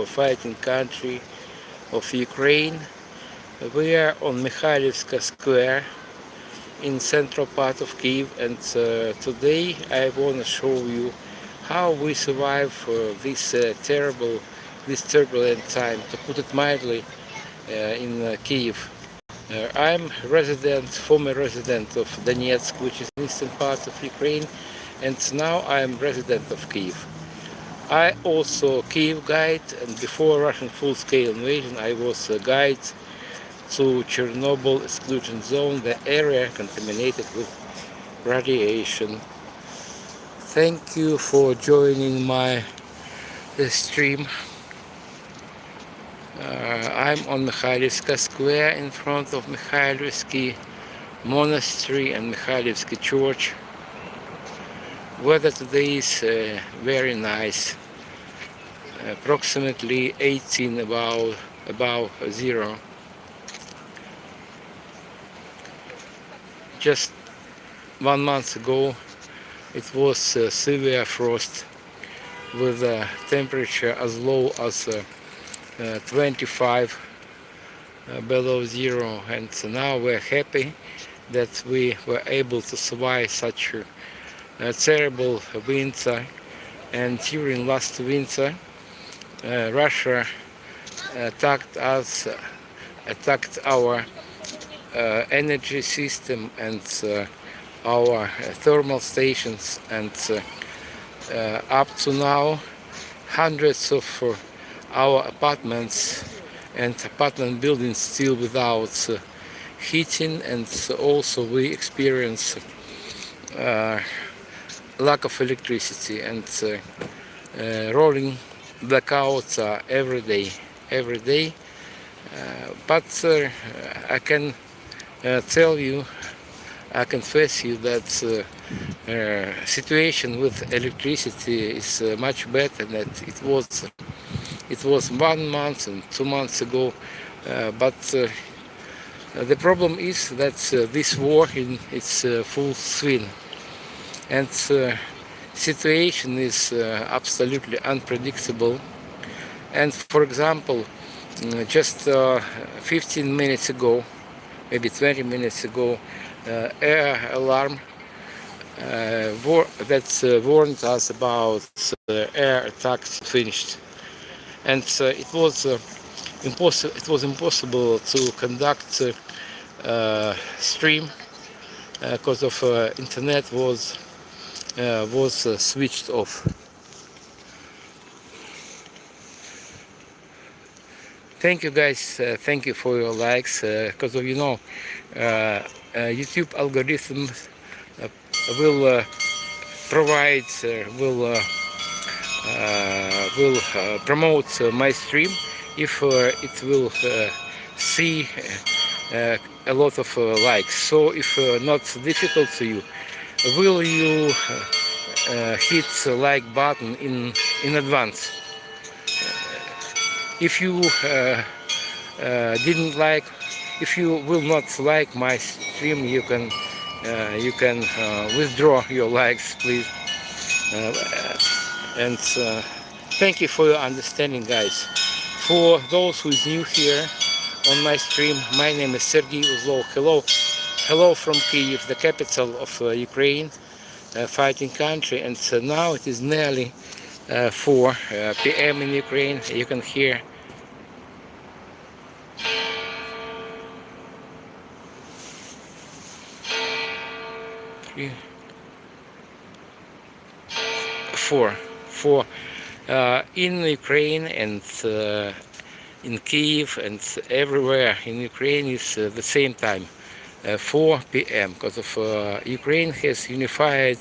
fighting country of Ukraine. We are on Mikhailivska Square in central part of Kyiv, and today I want to show you how we survive this turbulent time, to put it mildly, in Kyiv. I'm former resident of Donetsk, which is eastern part of Ukraine, and now I'm resident of Kyiv. I also Kyiv guide, and before Russian full-scale invasion I was a guide to Chernobyl exclusion zone, the area contaminated with radiation. Thank you for joining my stream. I'm on Mikhailivska Square in front of Mikhailivsky Monastery and Mikhailivsky Church. Weather today is very nice, approximately 18 above zero. Just 1 month ago it was severe frost with a temperature as low as 25 below zero, and now we're happy that we were able to survive such a terrible winter. And during last winter Russia attacked our energy system and our thermal stations, and up to now hundreds of our apartments and apartment buildings still without heating, and also we experience lack of electricity, and rolling blackouts are every day. But I can tell you, I confess you that situation with electricity is much better than it was 1 month and 2 months ago. But the problem is that this war in its full swing, and situation is absolutely unpredictable. And for example, just 15 minutes ago, maybe 20 minutes ago, air alarm warned us about air attacks finished, and it was impossible to conduct stream because of internet was switched off. Thank you guys, thank you for your likes, because of YouTube algorithm will provide, will promote my stream if it will see a lot of likes. So if not difficult to you, will you hit the like button in advance? If you didn't like, if you will not like my stream, you can withdraw your likes, please. And thank you for your understanding, guys. For those who is new here on my stream, my name is Sergey Uzlov. Hello from Kyiv, the capital of Ukraine, fighting country. And now it is nearly 4 p.m. in Ukraine. You can hear four in Ukraine, and in Kyiv and everywhere in Ukraine is the same time, 4 p.m. because of Ukraine has unified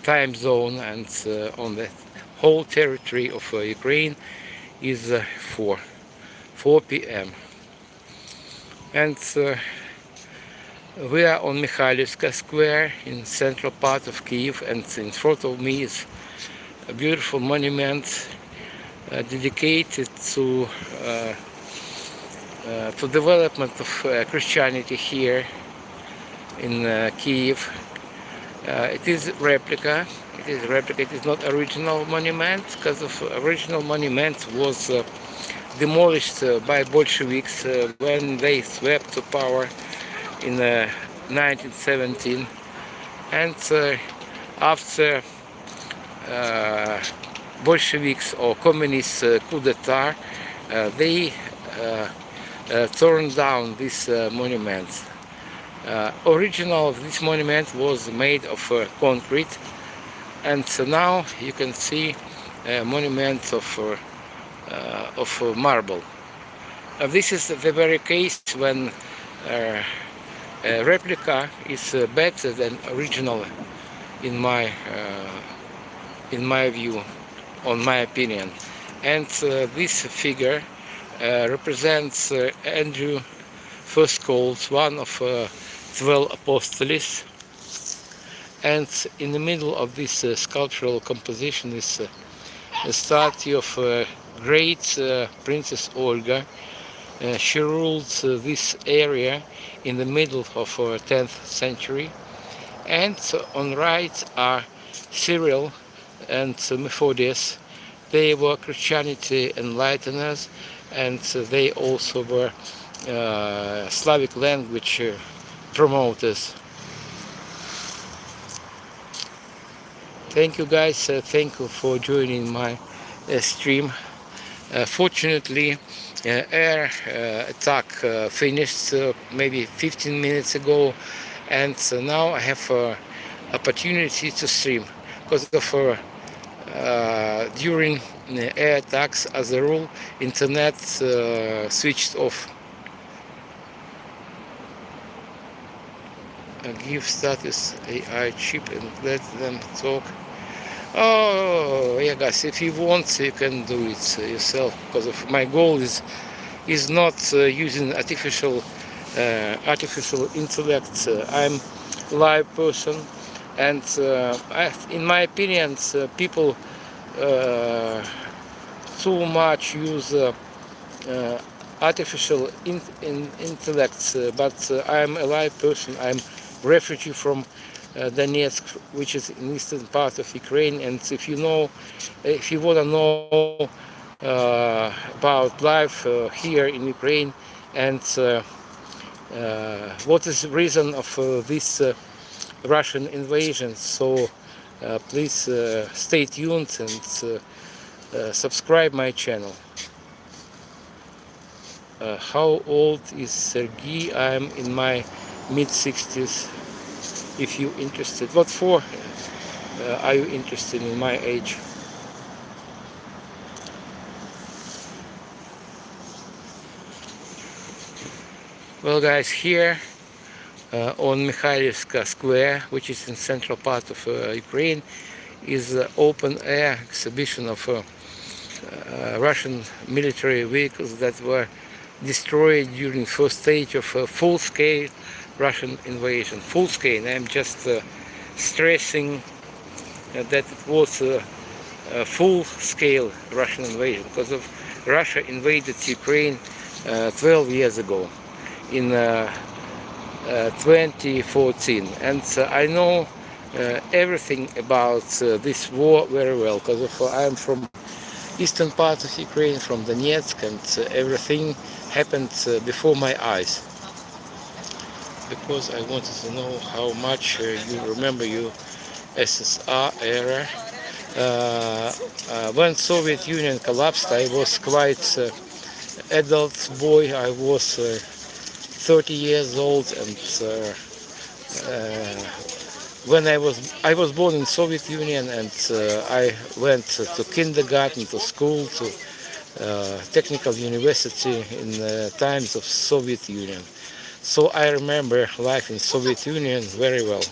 time zone, and on the whole territory of Ukraine is 4 p.m. And we are on Mikhailivska Square in central part of Kyiv, and in front of me is a beautiful monument dedicated to development of Christianity here in Kyiv. It is replica. It replica. It is not original monument, because of original monument was demolished by Bolsheviks when they swept to power in 1917, and after Bolsheviks or communist coup d'etat, they torn down these monuments. Original of this monument was made of concrete, and now you can see monuments of marble. This is the very case when a replica is better than original, in my view, on my opinion. And this figure represents Andrew first called one of 12 apostles, and in the middle of this sculptural composition is a statue of great Princess Olga. She ruled this area in the middle of 10th century, and on right are Cyril and Methodius. They were Christianity enlighteners, and they also were Slavic language promoters. Thank you guys, thank you for joining my stream. Fortunately, air attack finished maybe 15 minutes ago, and now I have opportunity to stream, because of during air attacks, as a rule, internet switched off. Give status AI chip and let them talk. Oh yeah, guys, if you want, you can do it yourself, because of my goal is not using artificial intellect. I'm a live person, and in my opinion, people too much use artificial intellect, but I'm a live person. I'm refugee from Donetsk, which is in eastern part of Ukraine, and if you want to know about life here in Ukraine, and what is the reason of this Russian invasion, so please stay tuned and subscribe my channel. How old is Sergei? I'm in my mid-60s. If you're interested, what for are you interested in my age? Well, guys, here on Mikhailivska Square, which is in central part of Ukraine, is open air exhibition of Russian military vehicles that were destroyed during first stage of full-scale Russian invasion. Full-scale. I'm just stressing that it was a full-scale Russian invasion, because of Russia invaded Ukraine 12 years ago in 2014, and I know everything about this war very well, because I'm from eastern part of Ukraine, from Donetsk, and everything happened before my eyes, because I wanted to know how much you remember your SSR era. When Soviet Union collapsed, I was quite adult boy. I was 30 years old, and when I was born in Soviet Union, and I went to kindergarten, to school, to technical university in times of Soviet Union. So I remember life in Soviet Union very well.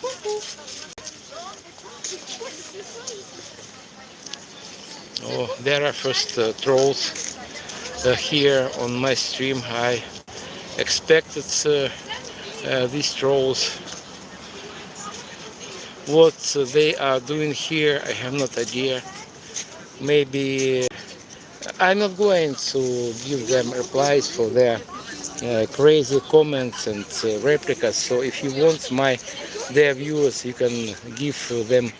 Oh, there are first trolls here on my stream. I expected these trolls. What they are doing here, I have no idea. Maybe I'm not going to give them replies for their crazy comments and replicas. So if you want their viewers, you can give them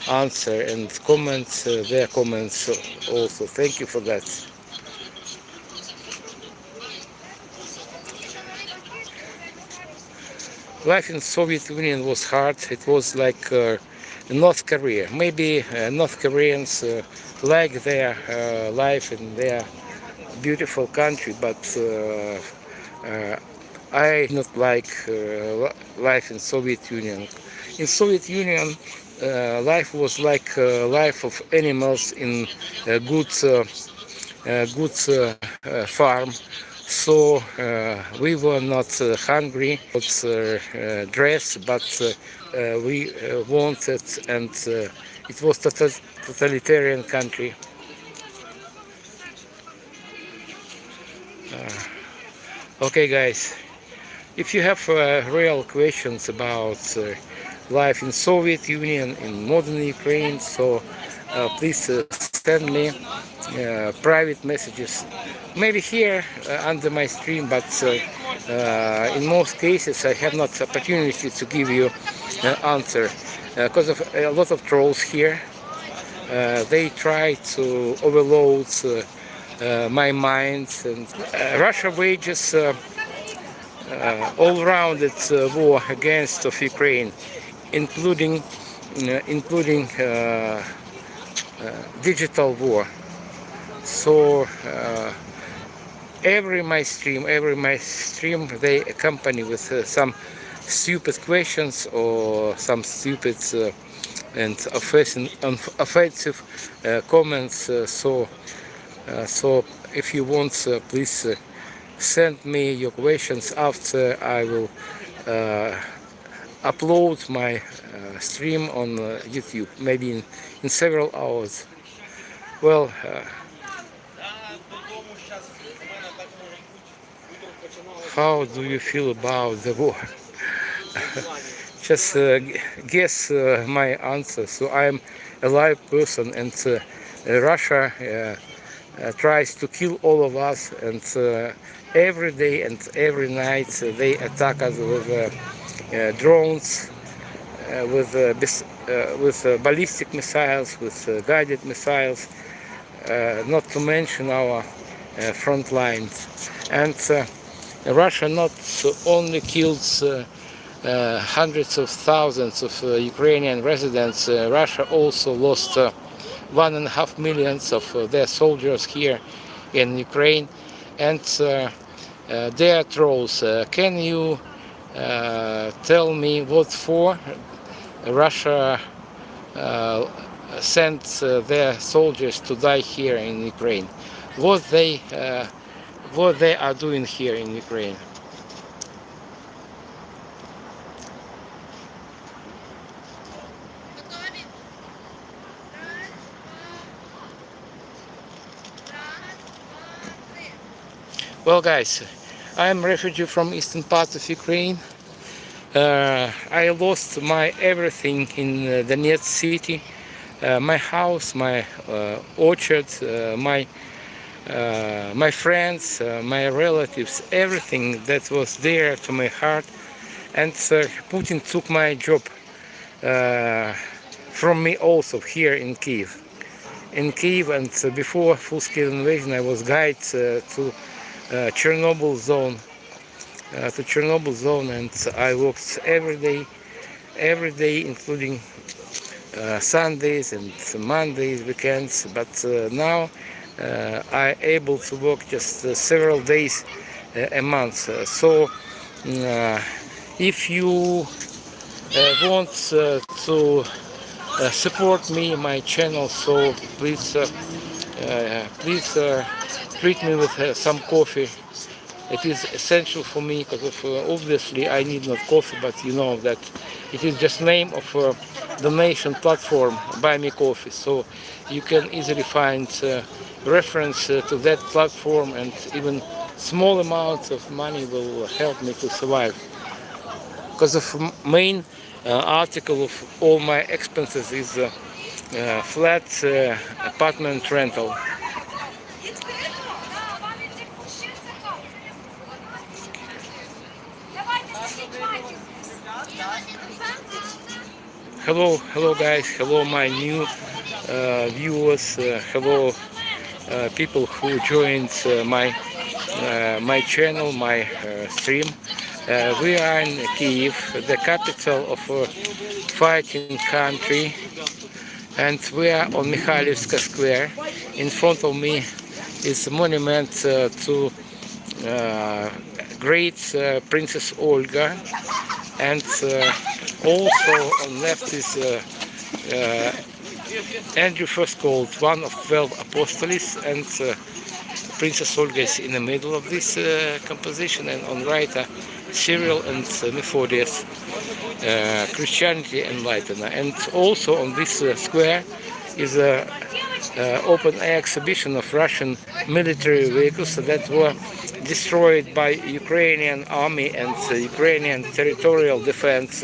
answer and comment their comments also. Thank you for that. Life in Soviet Union was hard. It was like North Korea. Maybe North Koreans like their life in their beautiful country, but I not like life in Soviet Union. In Soviet Union, life was like life of animals in a good farm. So we were not hungry, not dress, but we wanted, and it was totalitarian country. Okay, guys, if you have real questions about life in Soviet Union, in modern Ukraine, so please send me private messages. Maybe here under my stream, but in most cases I have not opportunity to give you answer because of a lot of trolls here. They try to overload my mind, and Russia wages all-rounded war against of Ukraine, including digital war. So every my stream, they accompany with some stupid questions or some stupid and offensive comments. So if you want, please send me your questions after I will upload my stream on YouTube, maybe in several hours. Well, how do you feel about the war? Just guess my answer. So I'm a live person, and Russia tries to kill all of us, and every day and every night they attack us with drones, with ballistic missiles, with guided missiles, not to mention our front lines. And Russia not only kills hundreds of thousands of Ukrainian residents, Russia also lost 1.5 million of their soldiers here in Ukraine, and their trolls. Can you tell me what for Russia sent their soldiers to die here in Ukraine? What they are doing here in Ukraine? Well, guys, I'm a refugee from eastern part of Ukraine. I lost my everything in Donetsk city, my house, my orchard, my friends, my relatives, everything that was dear to my heart. And Putin took my job from me also here in Kyiv. In Kyiv, and before full-scale invasion, I was guide to Chernobyl zone, and I worked every day, including Sundays and Mondays, weekends. But now I'm able to work just several days a month. So if you want to support me, my channel, so please treat me with some coffee. It is essential for me because obviously I need not coffee, but you know that it is just name of a donation platform, Buy Me Coffee. So you can easily find reference to that platform, and even small amounts of money will help me to survive. Because of main article of all my expenses is flat apartment rental. Hello guys, hello my new viewers, hello people who joined my channel, my stream. We are in Kyiv, the capital of a fighting country, and we are on Mikhailivska Square. In front of me is a monument to great Princess Olga, and also on left is Andrew first called one of 12 apostles, and Princess Olga is in the middle of this composition, and on right are Cyril and Methodius, Christianity enlightener. And also on this square is a open-air exhibition of Russian military vehicles that were destroyed by Ukrainian army and Ukrainian territorial defense,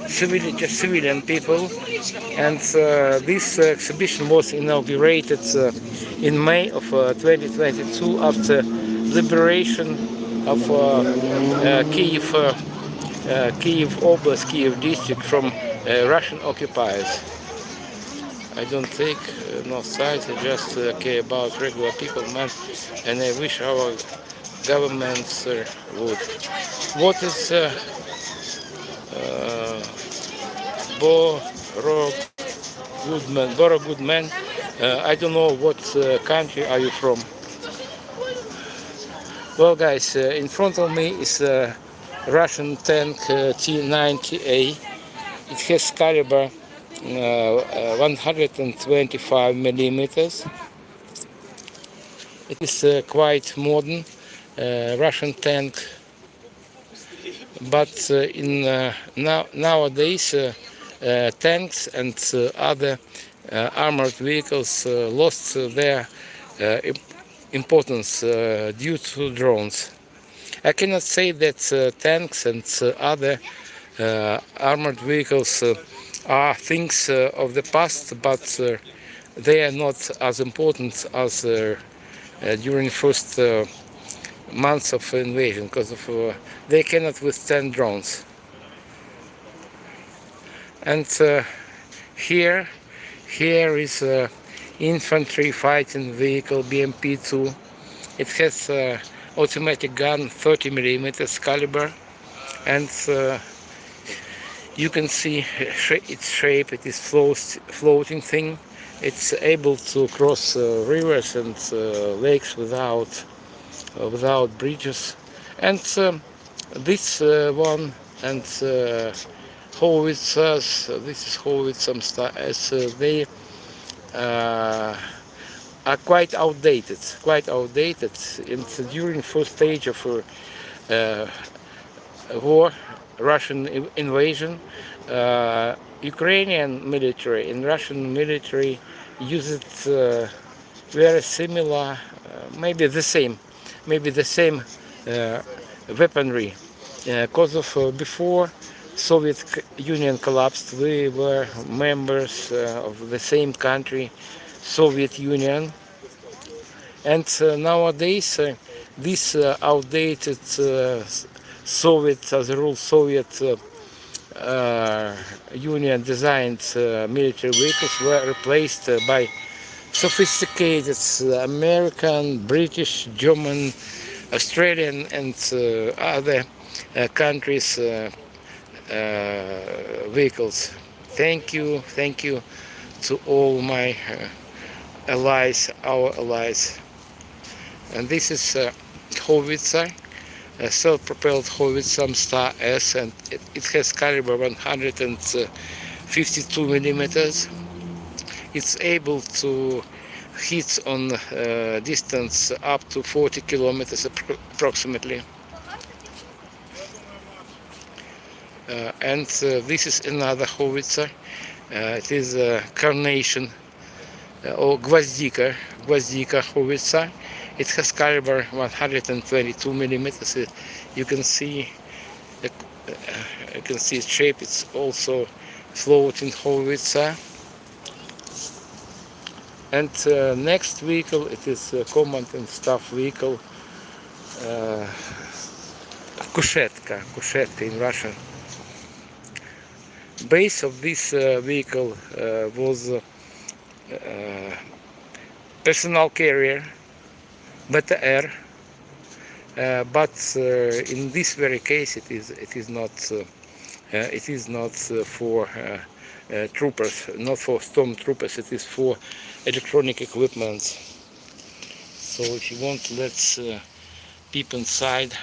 civilian people. And this exhibition was inaugurated in May of 2022 after liberation of Kyiv, Kyiv Oblast, Kyiv district from Russian occupiers. I don't take no sides, I just care about regular people, man, and I wish our governments would. What is Boro Goodman? I don't know what country are you from. Well guys, in front of me is a Russian tank T-90A. It has caliber 125 millimeters. It is quite modern Russian tank, but nowadays tanks and other armored vehicles lost their importance due to drones. I cannot say that tanks and other armored vehicles are things of the past, but they are not as important as during first months of invasion, because of they cannot withstand drones. And here is a infantry fighting vehicle BMP-2. It has automatic gun 30 millimeters caliber, and you can see its shape. It is floating thing. It's able to cross rivers and lakes without bridges. And this one and howitzers, this is howitzer as they are quite outdated. And during first stage of war, Russian invasion, Ukrainian military and Russian military used very similar, maybe the same weaponry. Because of before Soviet Union collapsed, we were members of the same country, Soviet Union, and nowadays this outdated Soviet, as a rule, Soviet Union designed military vehicles were replaced by sophisticated American, British, German, Australian and other countries vehicles. Thank you to all my allies, our allies. And this is howitzer, a self-propelled howitzer Star S, and it has caliber 152 millimeters. It's able to hit on distance up to 40 kilometers approximately. And this is another howitzer. It is a carnation or gvozdika howitzer. It has caliber 122 millimeters. You can see its shape. It's also floating howitzer. And next vehicle, it is a command and staff vehicle, Khreshchatyk in Russian. Base of this vehicle was personal carrier, better air, but in this very case it is not for troopers, not for stormtroopers. It is for electronic equipment. So if you want, let's peep inside.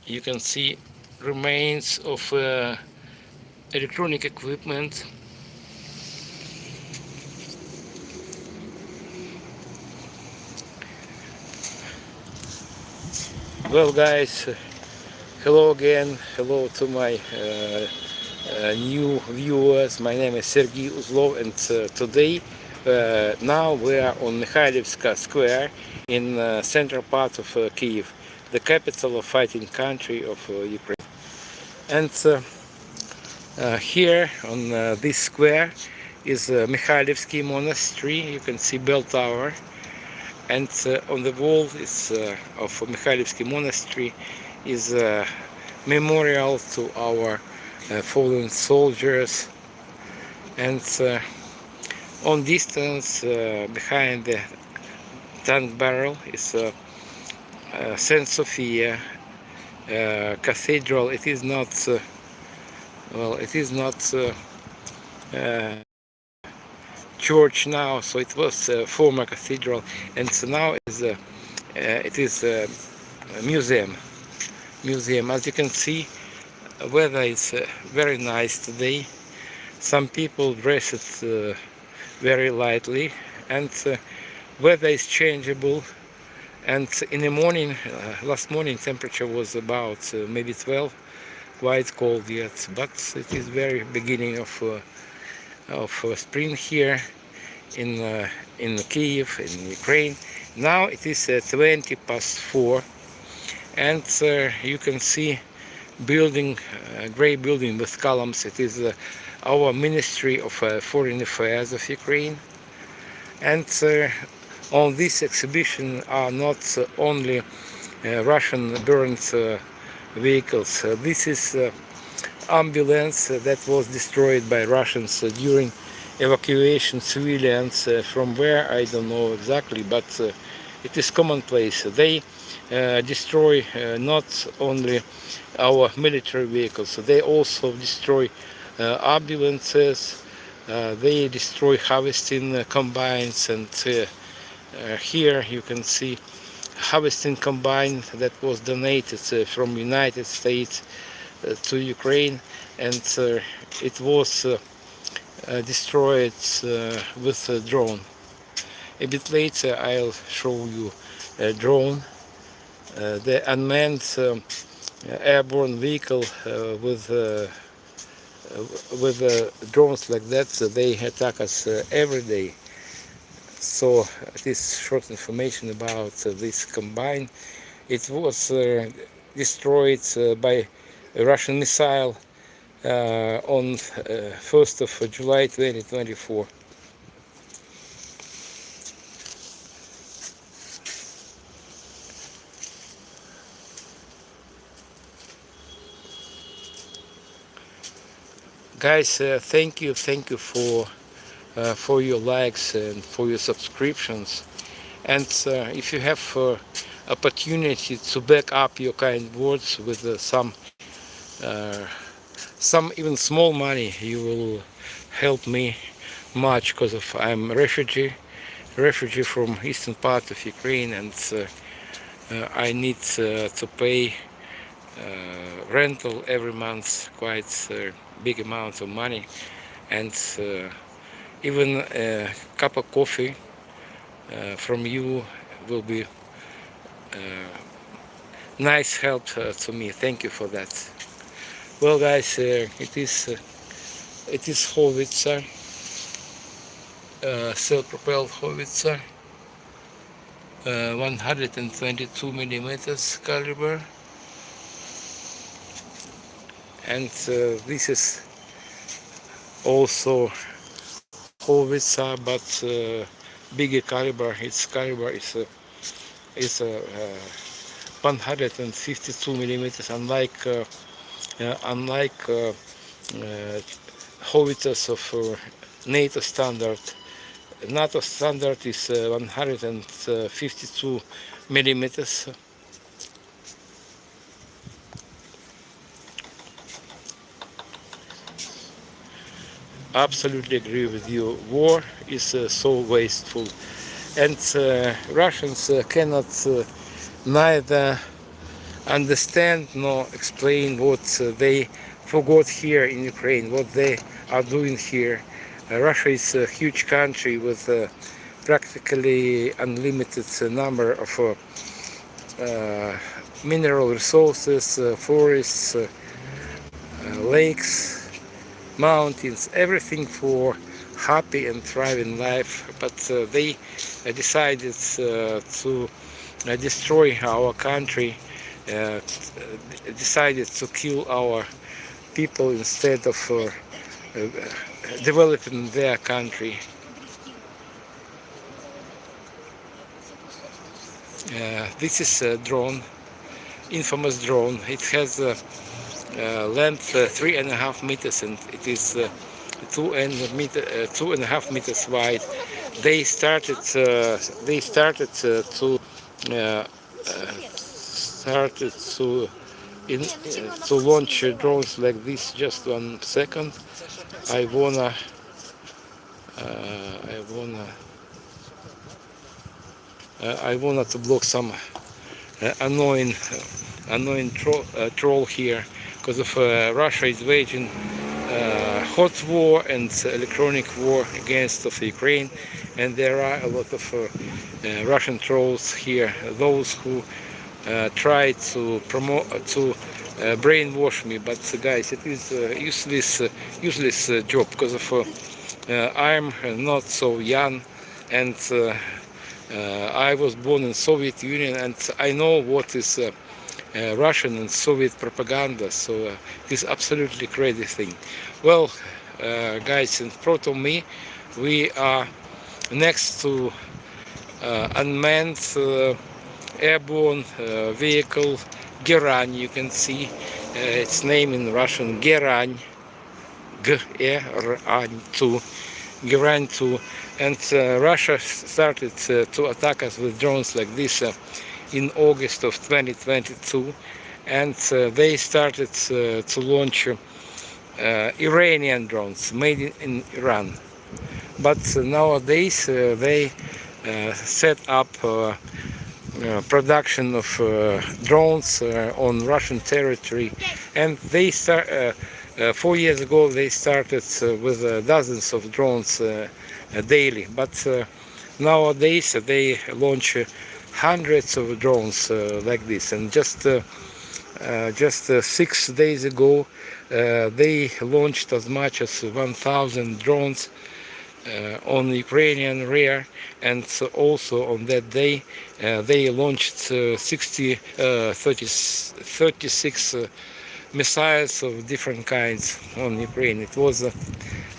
You can see remains of electronic equipment. Well, guys, hello again. Hello to my new viewers. My name is Sergey Uzlov, and today now we are on Mikhailivska Square in central part of Kyiv, the capital of fighting country of Ukraine. And here on this square is Mikhailivsky Monastery. You can see bell tower, and on the wall is of Mikhailivsky Monastery is a memorial to our fallen soldiers. And on distance behind the tank barrel is Saint Sophia cathedral. It is not well, it is not church now, so it was a former cathedral, and so now it is a museum. As you can see, weather is very nice today. Some people dress it very lightly, and weather is changeable. And in the morning, last morning, temperature was about maybe 12, quite cold yet, but it is very beginning of spring here in Kyiv, in Ukraine. Now it is 20 past 4, and you can see building, grey building with columns. It is our Ministry of Foreign Affairs of Ukraine. And on this exhibition are not only Russian burned vehicles. This is ambulance that was destroyed by Russians during evacuation civilians from where I don't know exactly, but it is commonplace. They destroy not only our military vehicles, they also destroy ambulances, they destroy harvesting combines, and here you can see harvesting combine that was donated from United States to Ukraine, and it was destroyed with a drone. A bit later I'll show you a drone, the unmanned airborne vehicle with drones like that. So they attack us every day. So this short information about this combine. It was destroyed by a Russian missile on 1st of July 2024. Guys, thank you for your likes and for your subscriptions. And if you have opportunity to back up your kind words with some even small money, you will help me much, because I'm a refugee from eastern part of Ukraine, and I need to pay rental every month, quite big amount of money, and even a cup of coffee from you will be nice help to me. Thank you for that. Well, guys, it is howitzer, self-propelled howitzer, 122 millimeters caliber, and this is also howitzer, but bigger caliber. Its caliber is 152 millimeters, unlike howitzers of NATO standard. NATO standard is 152 millimeters. Absolutely agree with you. War is so wasteful, and Russians cannot neither understand nor explain what they forgot here in Ukraine, what they are doing here. Russia is a huge country with practically unlimited number of mineral resources, forests, lakes, mountains, everything for happy and thriving life, but they decided to destroy our country, decided to kill our people instead of developing their country. This is a drone, infamous drone. It has length 3.5 meters, and it is 2.5 meters wide. They started to launch drones like this. Just 1 second. I wanna to block some annoying troll here, because of Russia is waging hot war and electronic war against of Ukraine, and there are a lot of Russian trolls here, those who try to brainwash me. But guys, it is useless job, because of I'm not so young, and I was born in Soviet Union, and I know what is Russian and Soviet propaganda, so it is absolutely crazy thing. Well, guys, in front of me we are next to unmanned airborne vehicle Gerань. You can see its name in Russian, Gerань, Gerань-2, Gerань-2, and Russia started to attack us with drones like this in August of 2022, and they started to launch Iranian drones made in Iran. But nowadays they set up production of drones on Russian territory, and they 4 years ago they started with dozens of drones daily, but nowadays they launch hundreds of drones like this. And just 6 days ago they launched as much as 1,000 drones on Ukrainian rear, and also on that day they launched 36 missiles of different kinds on Ukraine. It was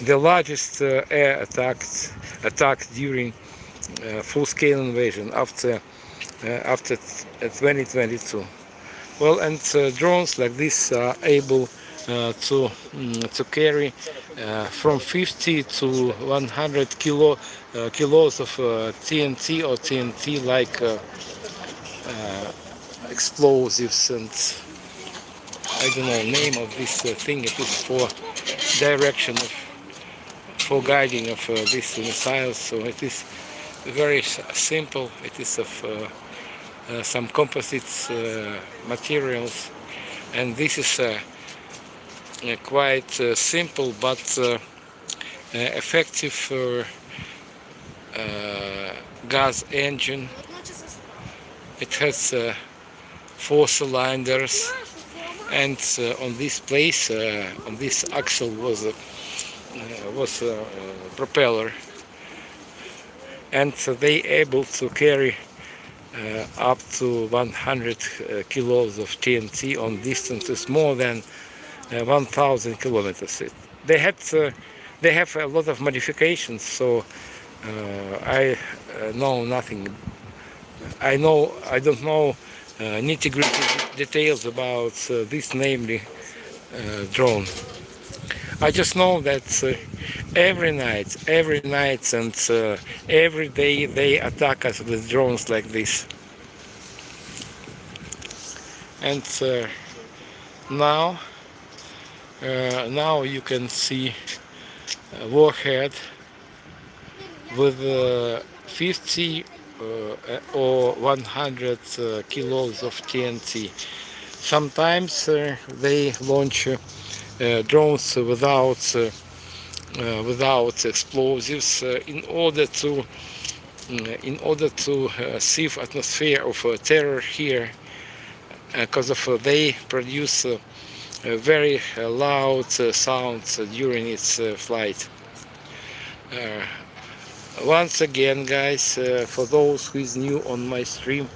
the largest air attack during full-scale invasion after 2022. Well, and drones like this are able to carry from 50 to 100 kilos of TNT or TNT-like explosives, and I don't know the name of this thing. It is for direction for guiding of these missiles. So it is very simple. It is of some composites materials, and this is quite simple but effective gas engine. It has 4 cylinders, and on this place, on this axle was a propeller, and they able to carry up to 100 kilos of TNT on distances more than 1,000 kilometers. They have a lot of modifications, so I know nothing. I don't know nitty-gritty details about this namely drone. I just know that every night and every day they attack us with drones like this. And now you can see a warhead with 50 or 100 kilos of TNT. Sometimes they launch drones without explosives in order to sieve atmosphere of terror here, because they produce very loud sounds during its flight. Once again, guys, for those who is new on my stream,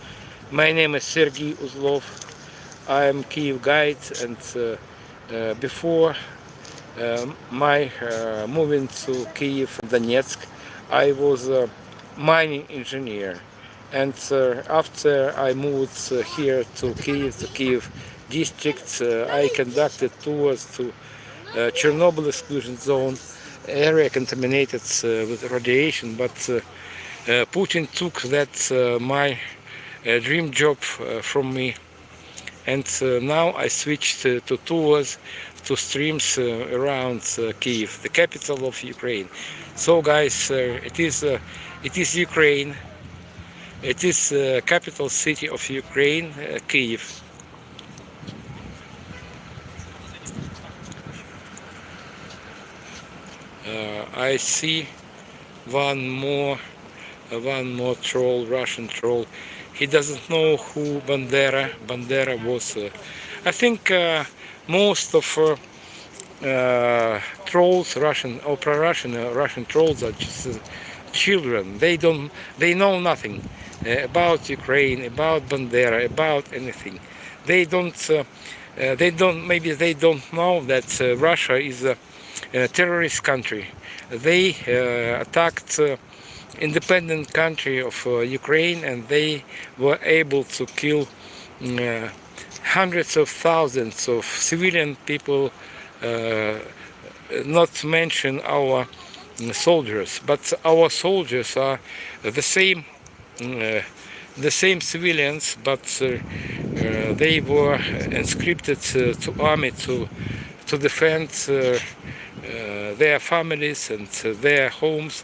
my name is Sergey Uzlov. I am Kyiv guide, and before my moving to Kyiv, Donetsk, I was a mining engineer. And after I moved here to Kyiv district, I conducted tours to Chernobyl exclusion zone, area contaminated with radiation, but Putin took that my dream job from me, and now I switched to tours to streams around Kyiv, the capital of Ukraine. So guys, it is Ukraine. It is capital city of Ukraine, Kyiv. I see one more troll, Russian troll. He doesn't know who Bandera was. I think most of trolls, Russian or pro-Russian trolls, are just children. They know nothing about Ukraine, about Bandera, about anything. Maybe they don't know that Russia is a terrorist country. They attacked independent country of Ukraine, and they were able to kill hundreds of thousands of civilian people, not to mention our soldiers. But our soldiers are the same civilians, but they were conscripted to army to defend their families and their homes,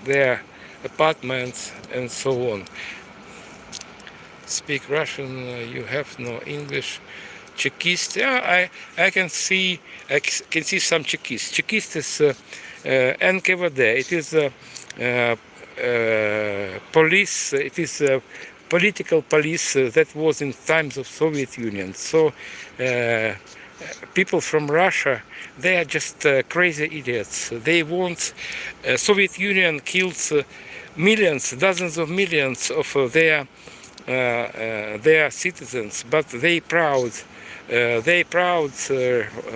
their apartments, and so on. Speak Russian, you have no English. Chekist, yeah, I can see some Chekist. Chekist is NKVD. It is police. It is political police that was in times of Soviet Union. So people from Russia, they are just crazy idiots. They want Soviet Union killed millions, dozens of millions of their citizens, but they proud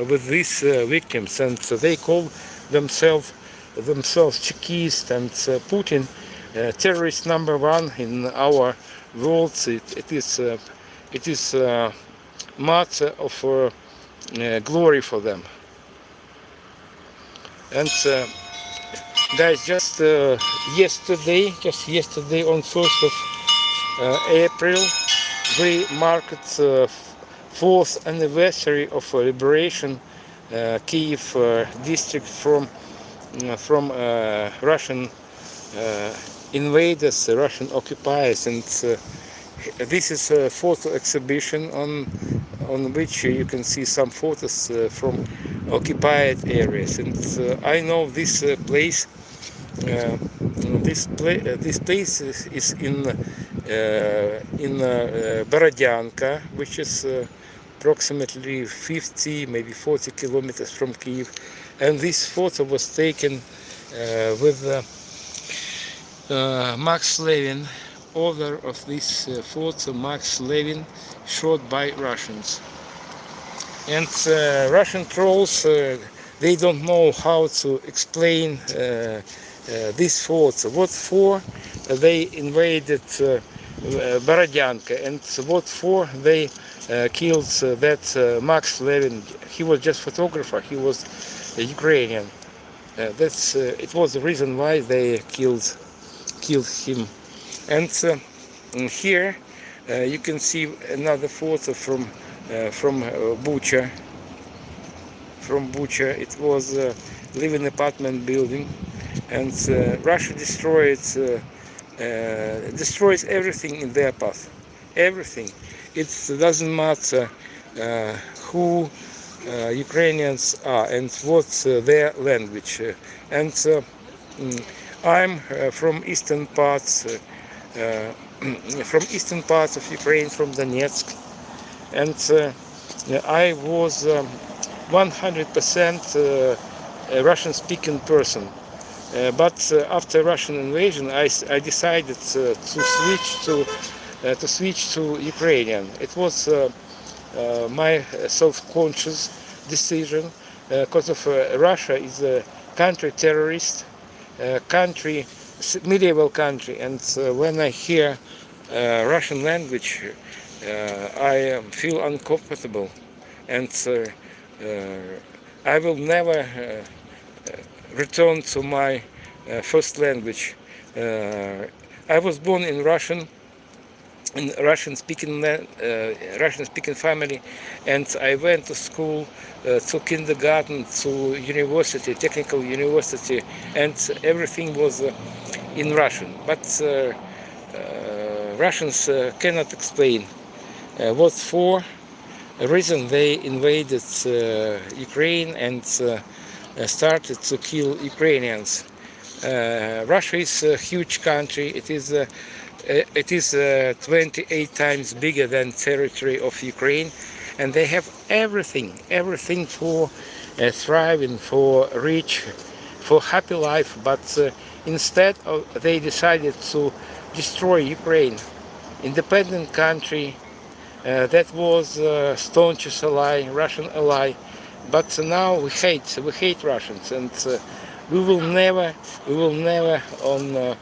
with these victims, and they call themselves Chekist, and Putin, terrorist number one in our world. It is matter of glory for them. And guys, just yesterday on 1st of April, we marked 4th anniversary of liberation Kyiv district from Russian invaders, Russian occupiers, and this is a photo exhibition on which you can see some photos from occupied areas. And I know this place. This place is in Borodyanka, which is approximately 50, maybe 40 kilometers from Kyiv. And this photo was taken with Max Levin, author of this photo, Max Levin, shot by Russians. And Russian trolls, they don't know how to explain this photo. What for they invaded Borodyanka, and what for they killed that Max Levin. He was just photographer. He was a Ukrainian. It was the reason why they killed him. And here you can see another photo from Bucha. From Bucha, it was a living apartment building, and Russia destroys everything in their path. Everything. It doesn't matter who Ukrainians are and what's their language. And I'm from eastern parts of Ukraine, from Donetsk, and I was 100% a Russian-speaking person. But after Russian invasion, I decided to switch to Ukrainian. It was my self-conscious decision because of Russia is a country terrorist, medieval country, and when I hear Russian language, I feel uncomfortable, and I will never return to my first language. I was born in Russian-speaking family, and I went to school, to kindergarten, to university, technical university, and everything was in Russian. But Russians cannot explain what for reason they invaded Ukraine and started to kill Ukrainians. Russia is a huge country. It is 28 times bigger than territory of Ukraine, and they have everything for thriving, for rich, for happy life. But instead, they decided to destroy Ukraine, independent country that was staunchest ally, Russian ally. But now we hate Russians, and we will never on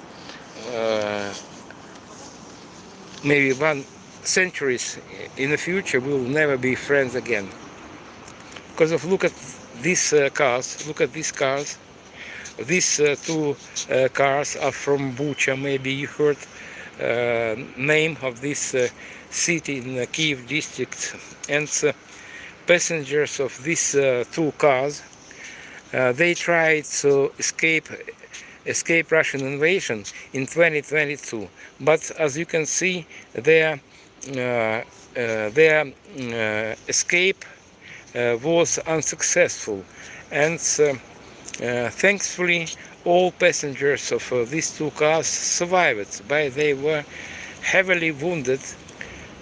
maybe one centuries in the future, we will never be friends again. Because of look at these cars, look at these cars. These two cars are from Bucha. Maybe you heard name of this city in the Kyiv district. And passengers of these two cars, they tried to escape Russian invasion in 2022. But as you can see, their escape was unsuccessful, and thankfully all passengers of these two cars survived, but they were heavily wounded,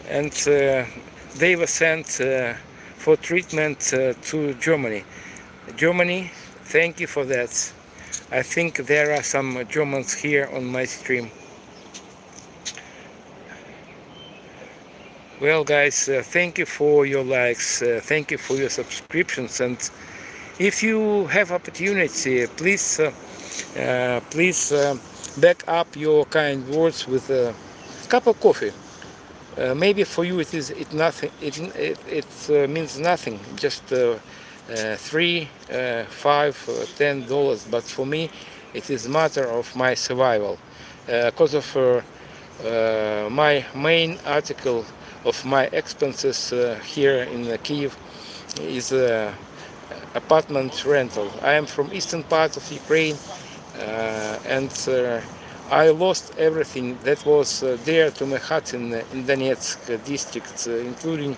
and they were sent for treatment to Germany. Germany, thank you for that. I think there are some Germans here on my stream. Well, guys, thank you for your likes, thank you for your subscriptions, and if you have opportunity, please back up your kind words with a cup of coffee. Maybe for you it means nothing, just $3, $5, $10, but for me it is a matter of my survival. Because of my main article of my expenses here in Kyiv is apartment rental. I am from eastern part of Ukraine, and I lost everything that was dear to my heart in Donetsk district, including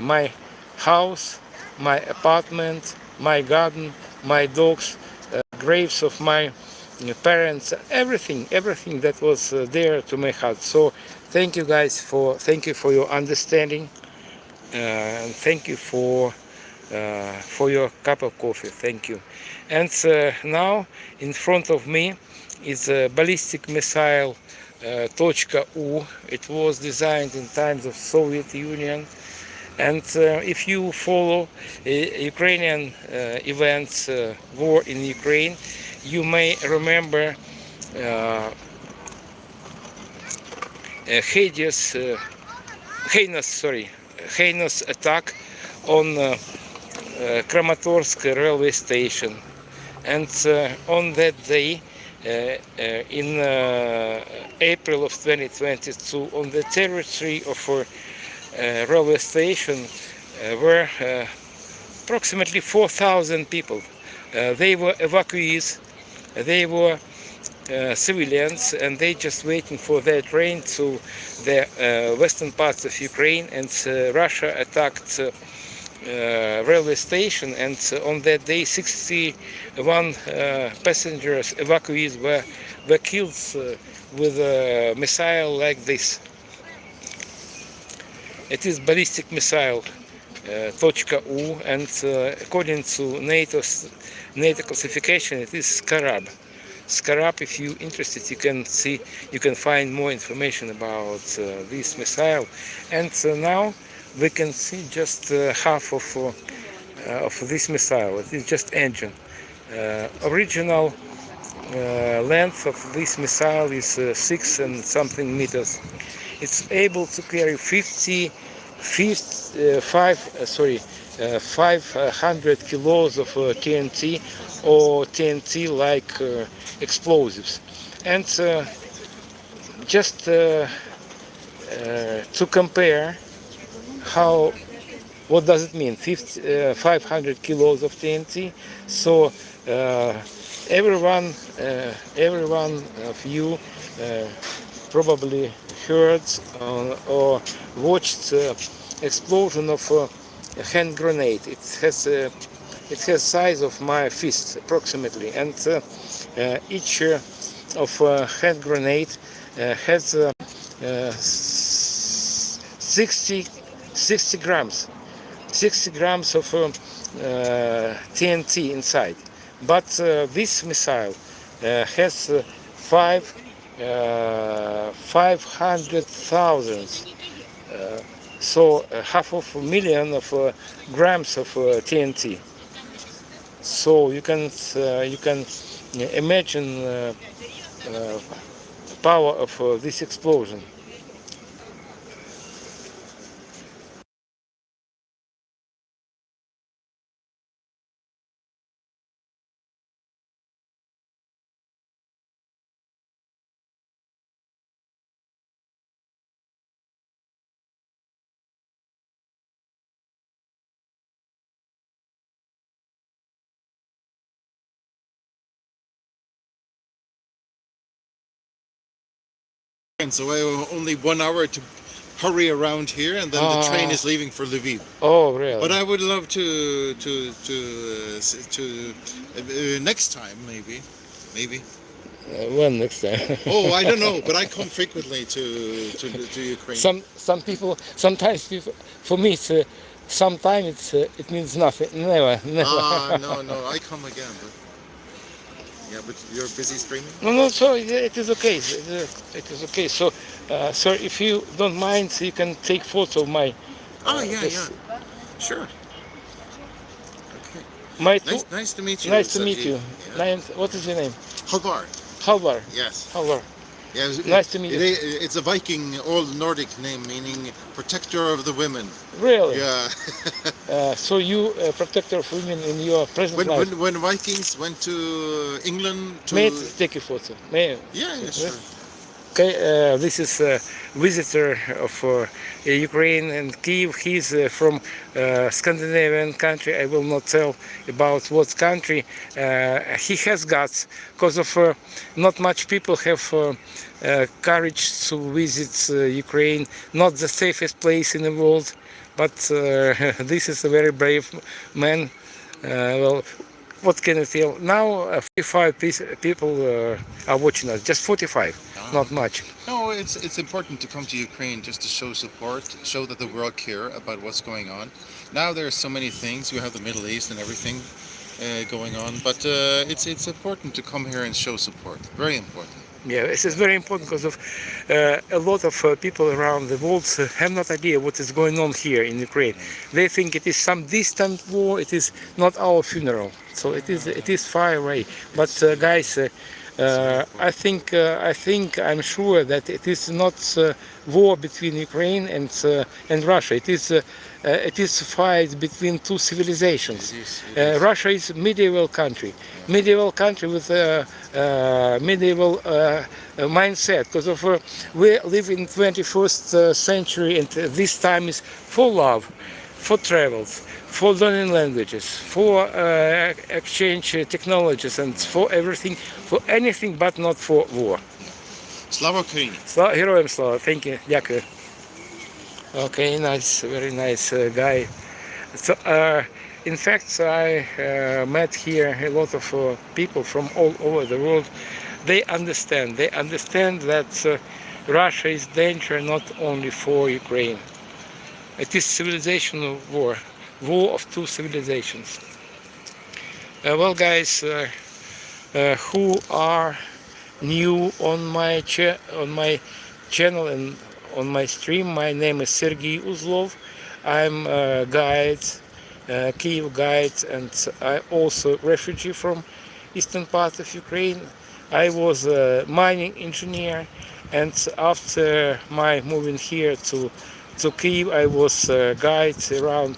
my house, my apartment, my garden, my dogs, graves of my parents, everything that was dear to my heart. So thank you guys for your understanding, and thank you for your cup of coffee. Thank you. And now in front of me is a ballistic missile .U. It was designed in times of Soviet Union. And if you follow Ukrainian events, war in Ukraine, you may remember heinous heinous attack on Kramatorsk railway station. And on that day, in April of 2022, on the territory of a railway station were approximately 4,000 people. They were evacuees, they were civilians, and they just waiting for their train to the western parts of Ukraine, and Russia attacked railway station, and on that day 61 passengers, evacuees, were killed with a missile like this. It is ballistic missile .U, and according to NATO classification, it is Scarab. Scarab, if you're interested, you can find more information about this missile. And now we can see just half of this missile. It is just engine. Original length of this missile is 6 and something meters. It's able to carry 500 kilos of TNT or TNT-like explosives. And just to compare what does it mean, 500 kilos of TNT. So everyone of you probably heard or watched explosion of a hand grenade. It has size of my fist approximately, and each of a hand grenade has 60 grams of TNT inside. But this missile has 500,000, so half of a million of grams of TNT. So you can imagine power of this explosion. So I have only 1 hour to hurry around here, and then the train is leaving for Lviv. Oh, really? But I would love to next time, maybe. When next time? Oh, I don't know, but I come frequently to Ukraine. Sometimes people, for me, sometimes it means nothing. Never. No, I come again. But you're busy streaming? No, so it is okay. It is okay. So, sir, if you don't mind, you can take photo of my... Yeah. Sure. Okay. Nice to meet you. Nice to meet you. Yeah. What is your name? Halvar. Halvar. Yes. Halvar. Yeah, nice to meet you. It's a Viking, old Nordic name meaning protector of the women. Really? Yeah. So you protector of women in your present life? When Vikings went to England to... May I take a photo? May I? Yeah, sure. Okay, this is a visitor of Ukraine and Kyiv. He's from Scandinavian country. I will not tell about what country. He has guts because of not much people have courage to visit Ukraine. Not the safest place in the world, but this is a very brave man. Well, what can I tell? Now 45 people are watching us, just 45, not much. No, it's important to come to Ukraine just to show support, show that the world care about what's going on. Now there are so many things. We have the Middle East and everything going on, but it's important to come here and show support. Very important. Yeah, this is very important because of a lot of people around the world have not idea what is going on here in Ukraine. They think it is some distant war. It is not our funeral, so it is far away. But guys, I'm sure that it is not war between Ukraine and Russia. It is fight between two civilizations. Russia is a medieval country, with a medieval mindset. Because of we live in 21st century, and this time is for love, for travels, for learning languages, for exchange technologies, and for everything, for anything but not for war. Slava Ukraini. Героям слава. Thank you. Дякую. Okay, nice, very nice guy. So, in fact, I met here a lot of people from all over the world. They understand that Russia is danger not only for Ukraine. It is civilizational war of two civilizations. Well, guys, who are new on my channel and on my stream, my name is Sergey Uzlov. I'm a guide, Kyiv guide, and I also refugee from eastern part of Ukraine. I was a mining engineer, and after my moving here to Kyiv, I was a guide around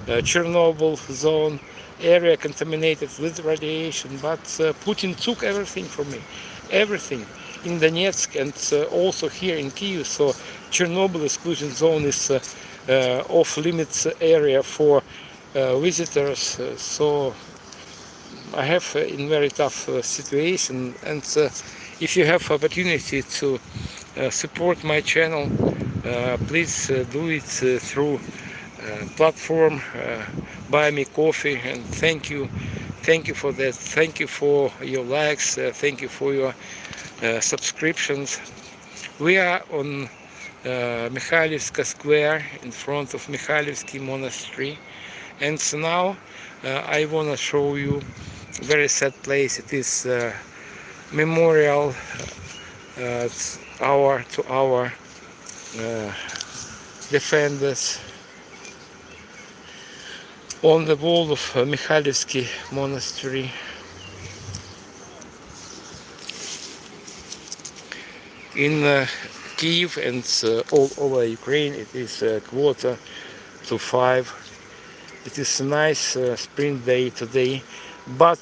Chernobyl zone area contaminated with radiation. But Putin took everything from me, everything in Donetsk and also here in Kyiv. So Chernobyl exclusion zone is off limits area for visitors. So I have in very tough situation, and if you have opportunity to support my channel, please do it through platform Buy Me Coffee, and thank you for that. Thank you for your likes, thank you for your subscriptions. We are on Mikhailivska Square in front of Mikhailivsky Monastery, and so now I want to show you a very sad place. It is memorial to our defenders. On the wall of Mikhailivsky Monastery, in Kyiv and all over Ukraine, it is 4:45. It is a nice spring day today, but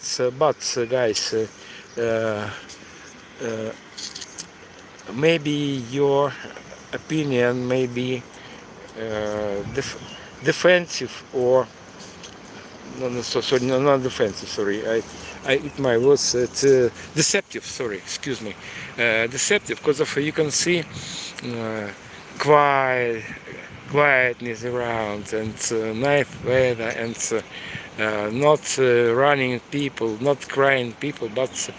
guys, maybe your opinion may be defensive or sorry, not defensive. Sorry, I eat my words. It's deceptive. Sorry, excuse me. Deceptive, because of you can see quietness around, and nice weather, and not running people, not crying people, but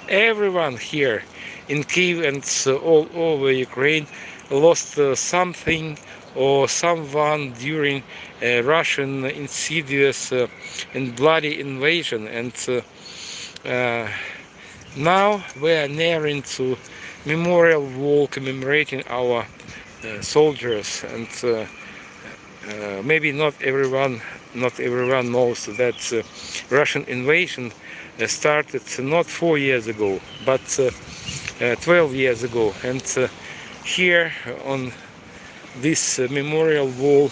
everyone here in Kyiv and all over Ukraine lost something or someone during a Russian insidious and bloody invasion, and now we are nearing to memorial wall commemorating our soldiers, and maybe not everyone knows that Russian invasion started not 4 years ago, but 12 years ago, and here on this memorial wall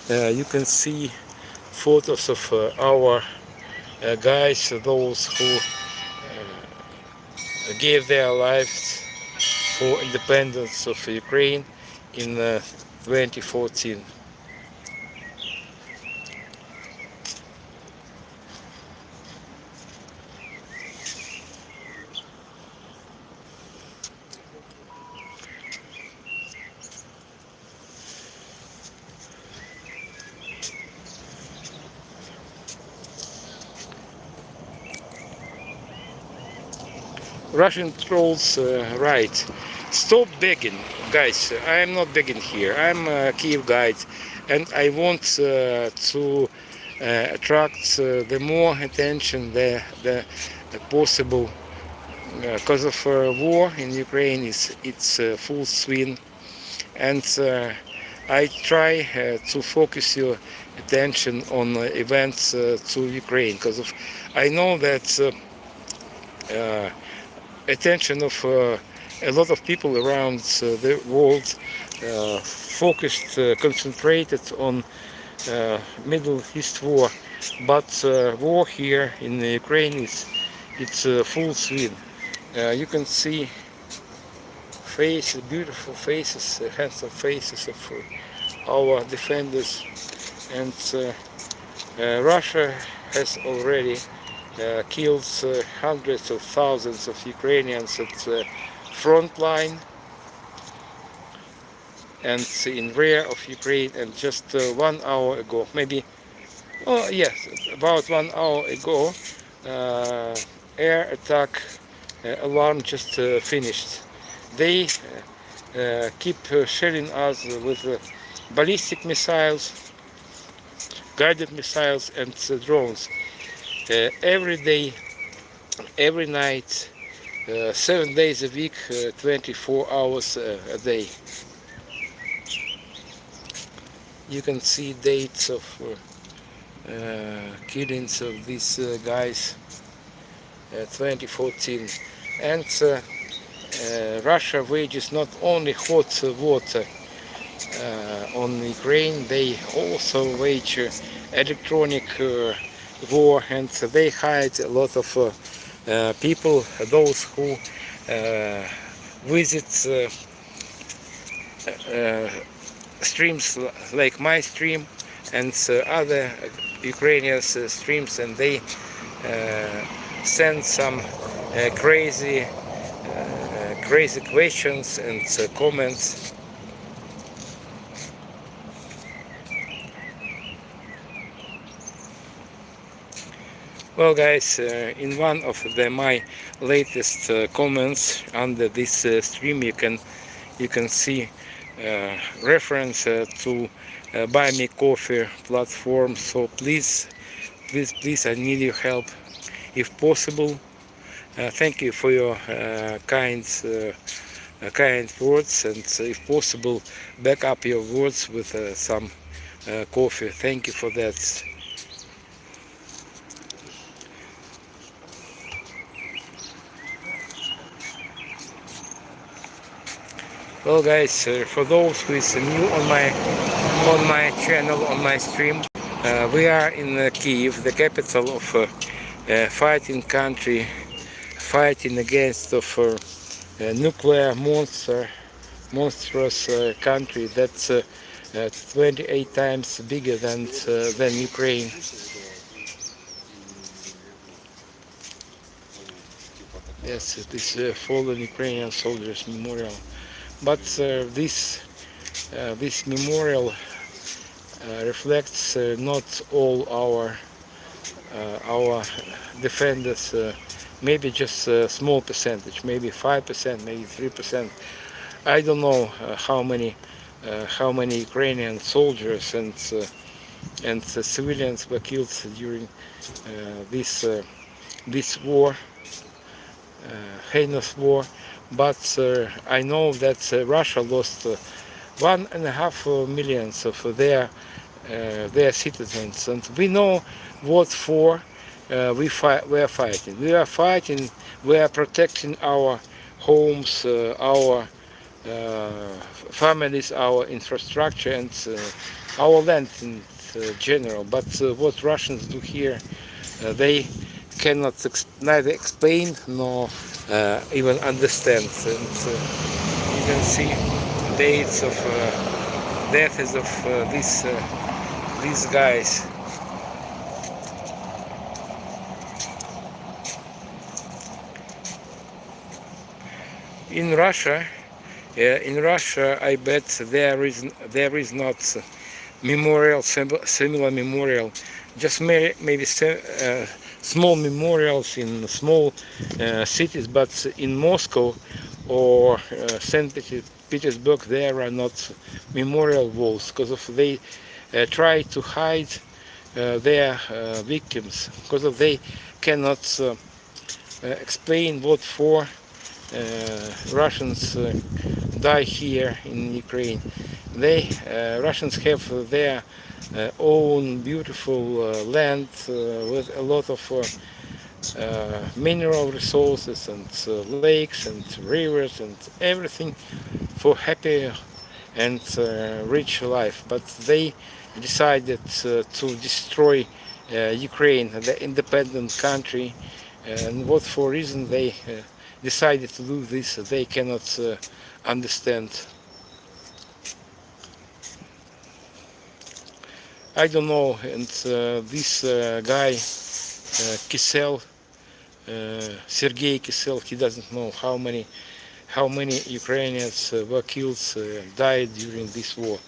you can see photos of our guys, those who gave their lives for independence of Ukraine in 2014. Russian trolls right. Stop begging, guys. I am not begging here. I'm a Kyiv guide, and I want to attract the more attention the possible, because of war in Ukraine it's full swing, and I try to focus your attention on events to Ukraine, because I know that attention of a lot of people around the world, focused, concentrated on Middle East war, but war here in Ukraine is it's full swing. You can see faces, beautiful faces, handsome faces of our defenders, and Russia has already killed hundreds of thousands of Ukrainians at the front line and in rear of Ukraine. And just 1 hour ago, maybe, oh yes, about 1 hour ago, air attack alarm just finished. They keep shelling us with ballistic missiles, guided missiles, and drones. Every day, every night, 7 days a week, 24 hours a day. You can see dates of killings of these guys, 2014. And Russia wages not only hot water on Ukraine, they also wage electronic war, and they hide a lot of people, those who visit streams like my stream and other Ukrainian streams, and they send some crazy questions and comments. Well, guys, in one of my latest comments under this stream, you can see reference to Buy Me Coffee platform. So please, I need your help if possible. Thank you for your kind words, and if possible, back up your words with some coffee. Thank you for that. Well, guys, for those who is new on my channel, on my stream, we are in Kyiv, the capital of fighting country, fighting against of nuclear monstrous country that's 28 times bigger than Ukraine. Yes, this fallen Ukrainian soldiers memorial. But this memorial reflects not all our defenders. Maybe just a small percentage, maybe 5%, maybe 3%. I don't know how many Ukrainian soldiers and civilians were killed during this war, heinous war. But I know that Russia lost 1.5 million of their citizens, and we know what for. We are fighting. We are protecting our homes, our families, our infrastructure, and our land in general. But what Russians do here, they cannot neither explain nor even understand. And you can see dates of deaths of these guys. In Russia, I bet there is not similar memorial, just maybe small memorials in small cities, but in Moscow or St. Petersburg there are not memorial walls, because they try to hide their victims, because they cannot explain what for Russians die here in Ukraine. Russians have their own beautiful land with a lot of mineral resources and lakes and rivers and everything for happy and rich life. But they decided to destroy Ukraine, the independent country, and what for reason they decided to do this, they cannot understand. I don't know, and this guy, Kisel, Sergei Kisel, he doesn't know how many Ukrainians were killed, died during this war.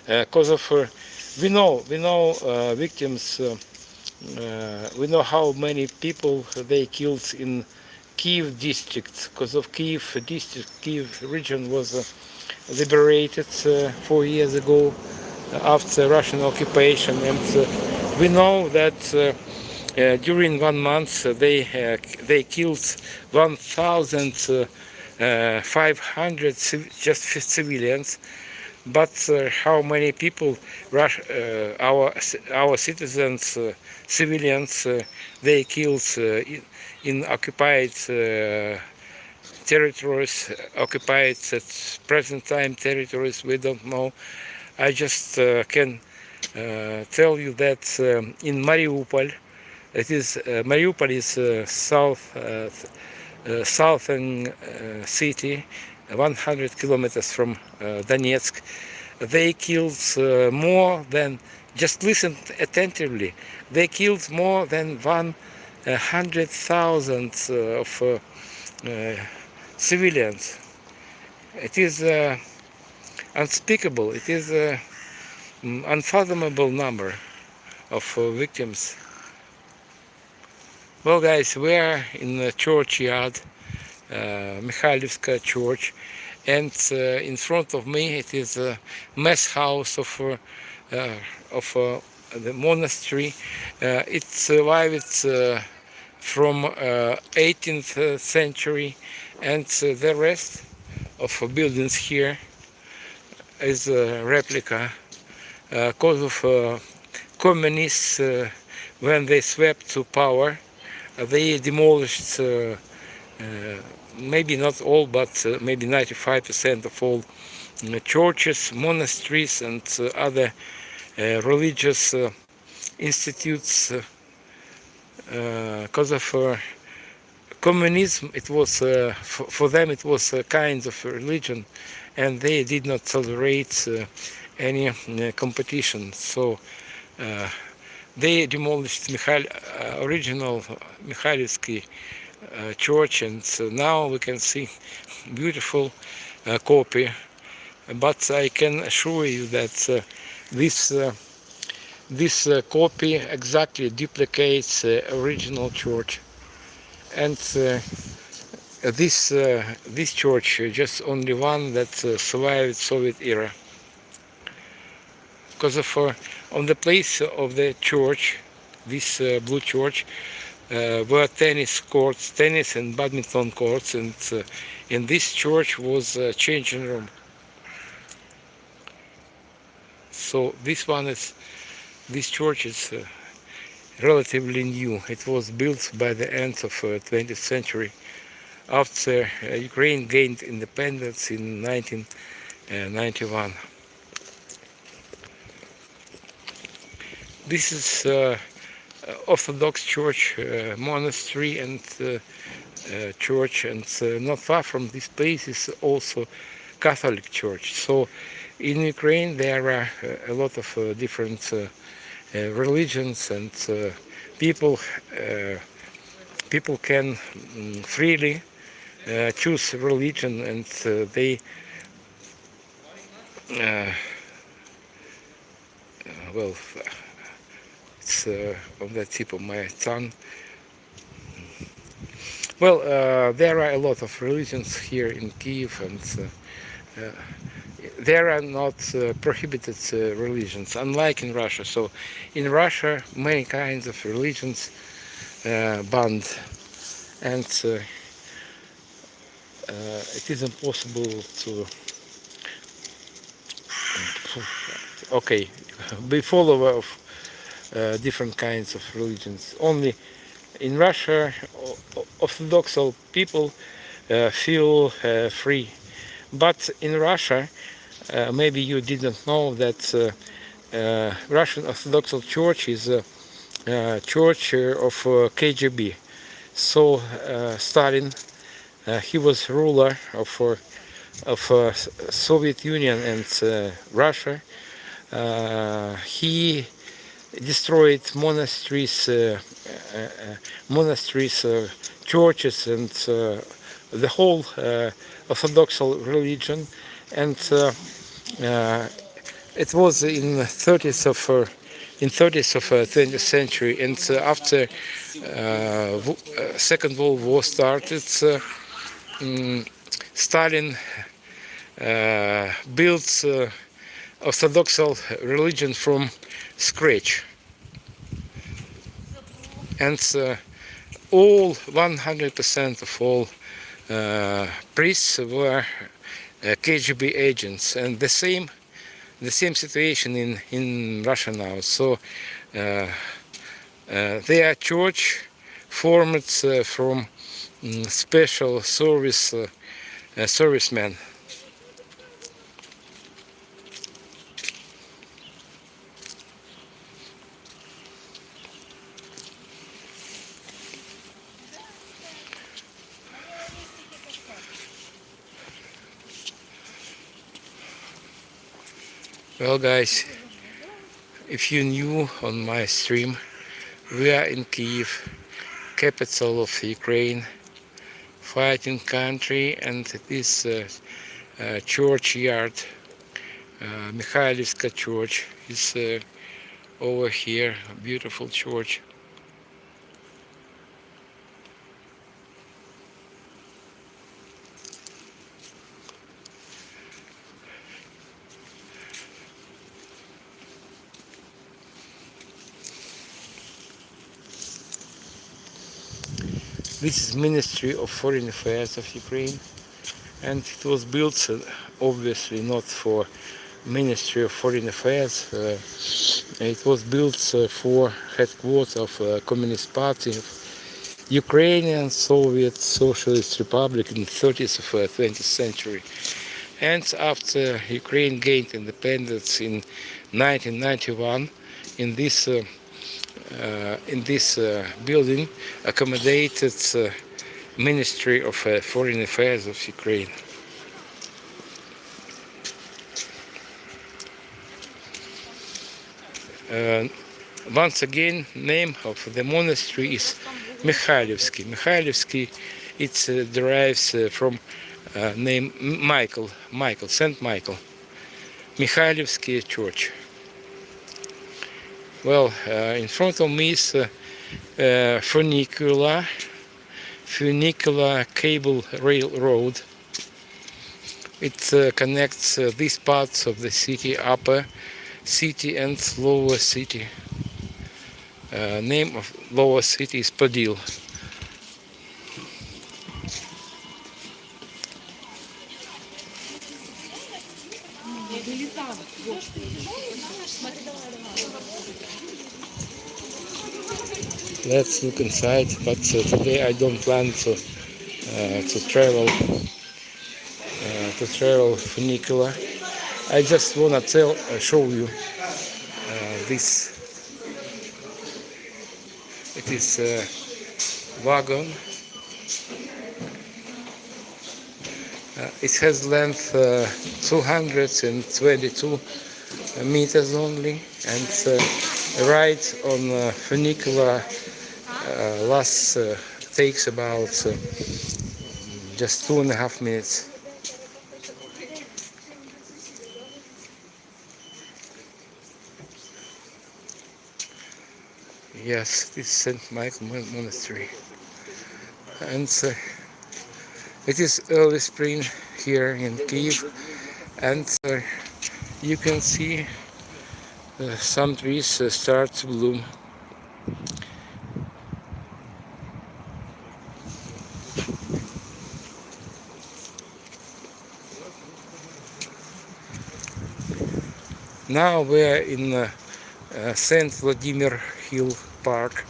Because of we know victims. We know how many people they killed in Kyiv district. Because of Kyiv district, Kyiv region was liberated 4 years ago after Russian occupation, and we know that during 1 month they killed 1,500 just civilians. But how many people, our citizens, civilians, they killed in occupied territories, occupied at present time territories, we don't know. I just can tell you that in Mariupol, Mariupol is southern city, 100 kilometers from Donetsk. They killed more than, just listen attentively, they killed more than 100,000 of civilians. It is unspeakable, it is unfathomable number of victims. Well guys, we are in the churchyard, Mikhailivska church, and in front of me it is a mess house of the monastery. It survived from 18th century, and the rest of buildings here is a replica because of communists. When they swept to power, they demolished maybe not all, but maybe 95% of all churches, monasteries, and other religious institutes. Because of communism, it was for them it was a kind of religion, and they did not tolerate any competition. So they demolished original Mikhailivsky church, and now we can see beautiful copy. But I can assure you that this copy exactly duplicates original church, and this church just only one that survived Soviet era. Because of on the place of the church, this blue church, were tennis courts, tennis and badminton courts, and in this church was a changing room. So this church is relatively new. It was built by the end of 20th century, after Ukraine gained independence in 1991. This is Orthodox church, monastery, and church, and not far from this place is also Catholic church. So in Ukraine there are a lot of different religions, and people can freely choose religion, and they well, it's on the tip of my tongue. Well, there are a lot of religions here in Kyiv, and there are not prohibited religions, unlike in Russia. So in Russia, many kinds of religions banned, and it is impossible to be follower of different kinds of religions. Only In Russia, Orthodox people feel free. But in Russia, maybe you didn't know that Russian Orthodox Church is a church of KGB. So Stalin, he was ruler of Soviet Union and Russia. He destroyed monasteries, churches, and the whole Orthodox religion. And it was in 30s of 20th century, and after Second World War started, Stalin built Orthodox religion from scratch, and all 100% of all priests were KGB agents, and the same situation in Russia now. So their church formed from special servicemen. Well, guys, if you're new on my stream, we are in Kyiv, capital of Ukraine, fighting country, and this churchyard, Mikhailivska church, is over here, a beautiful church. This is Ministry of Foreign Affairs of Ukraine, and it was built obviously not for Ministry of Foreign Affairs. It was built for headquarters of Communist Party of Ukrainian Soviet Socialist Republic in the 30s of 20th century. And after Ukraine gained independence in 1991, in this building accommodated Ministry of Foreign Affairs of Ukraine. Once again, name of the monastery is Mikhailivsky. Mikhailivsky, it derives from name Michael, Saint Michael. Mikhailivsky Church. Well, in front of me is funicular cable railroad. It connects these parts of the city, upper city and lower city. Name of lower city is Podil. Let's look inside, but today I don't plan to travel funicular. I just wanna show you this. It is a wagon. It has length 222 meters only, and ride on funicular takes about just 2.5 minutes. Yes, this is St. Michael Monastery, and it is early spring here in Kyiv, and you can see some trees start to bloom. Now we are in St. Vladimir Hill Park.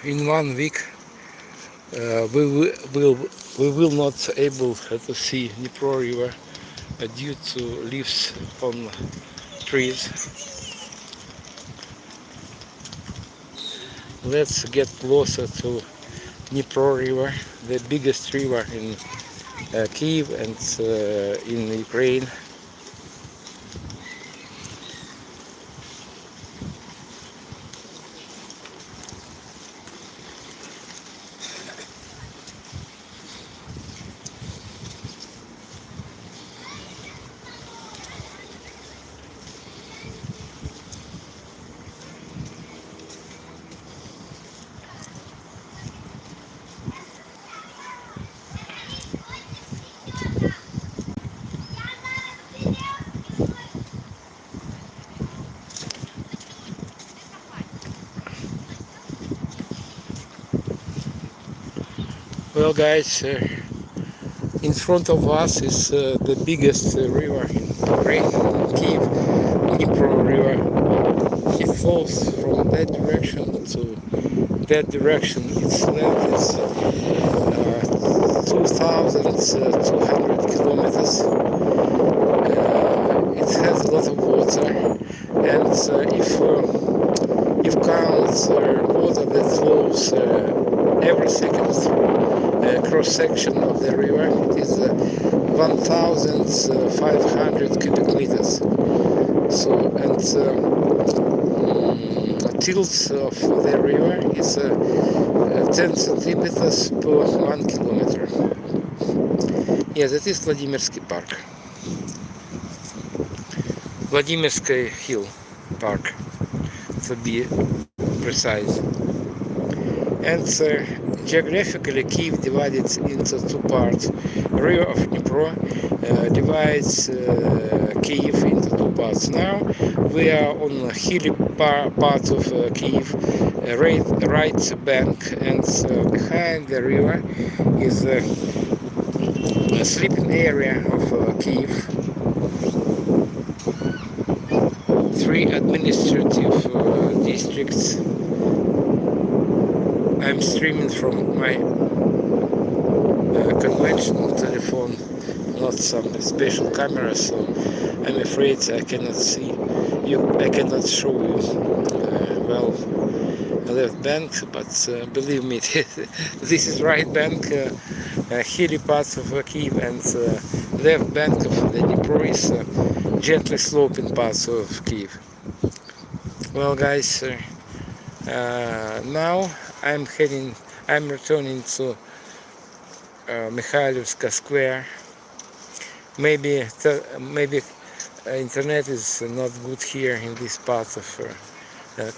in 1 week we will not able to see Dnieper River due to leaves on trees. Let's get closer to Dnieper River, the biggest river in Kyiv and in Ukraine. Well, guys, in front of us is the biggest river in Ukraine, Kyiv, Dnieper River. It flows from that direction to that direction. Its length is 2,200 kilometers. It has a lot of water, and if count water that flows every second through cross-section of the river, it is 1,500 cubic meters. So, and tilt of the river is 10 centimeters per 1 kilometer. Yes, that is Vladimirsky Park. Vladimirsky Hill Park, to be precise. And geographically, Kyiv divided into two parts. River of Dnieper divides Kyiv into two parts. Now we are on a hilly part of Kyiv, right bank, and behind the river is a sleeping area of Kyiv. 3 administrative districts. I'm streaming from my conventional telephone, not some special camera, so I'm afraid I cannot see you. I cannot show you well left bank, but believe me, this is right bank, hilly parts of Kyiv, and left bank of the Dnieper is gently sloping parts of Kyiv. Well, guys, now I'm returning to Mikhailivska Square. Maybe internet is not good here in this part of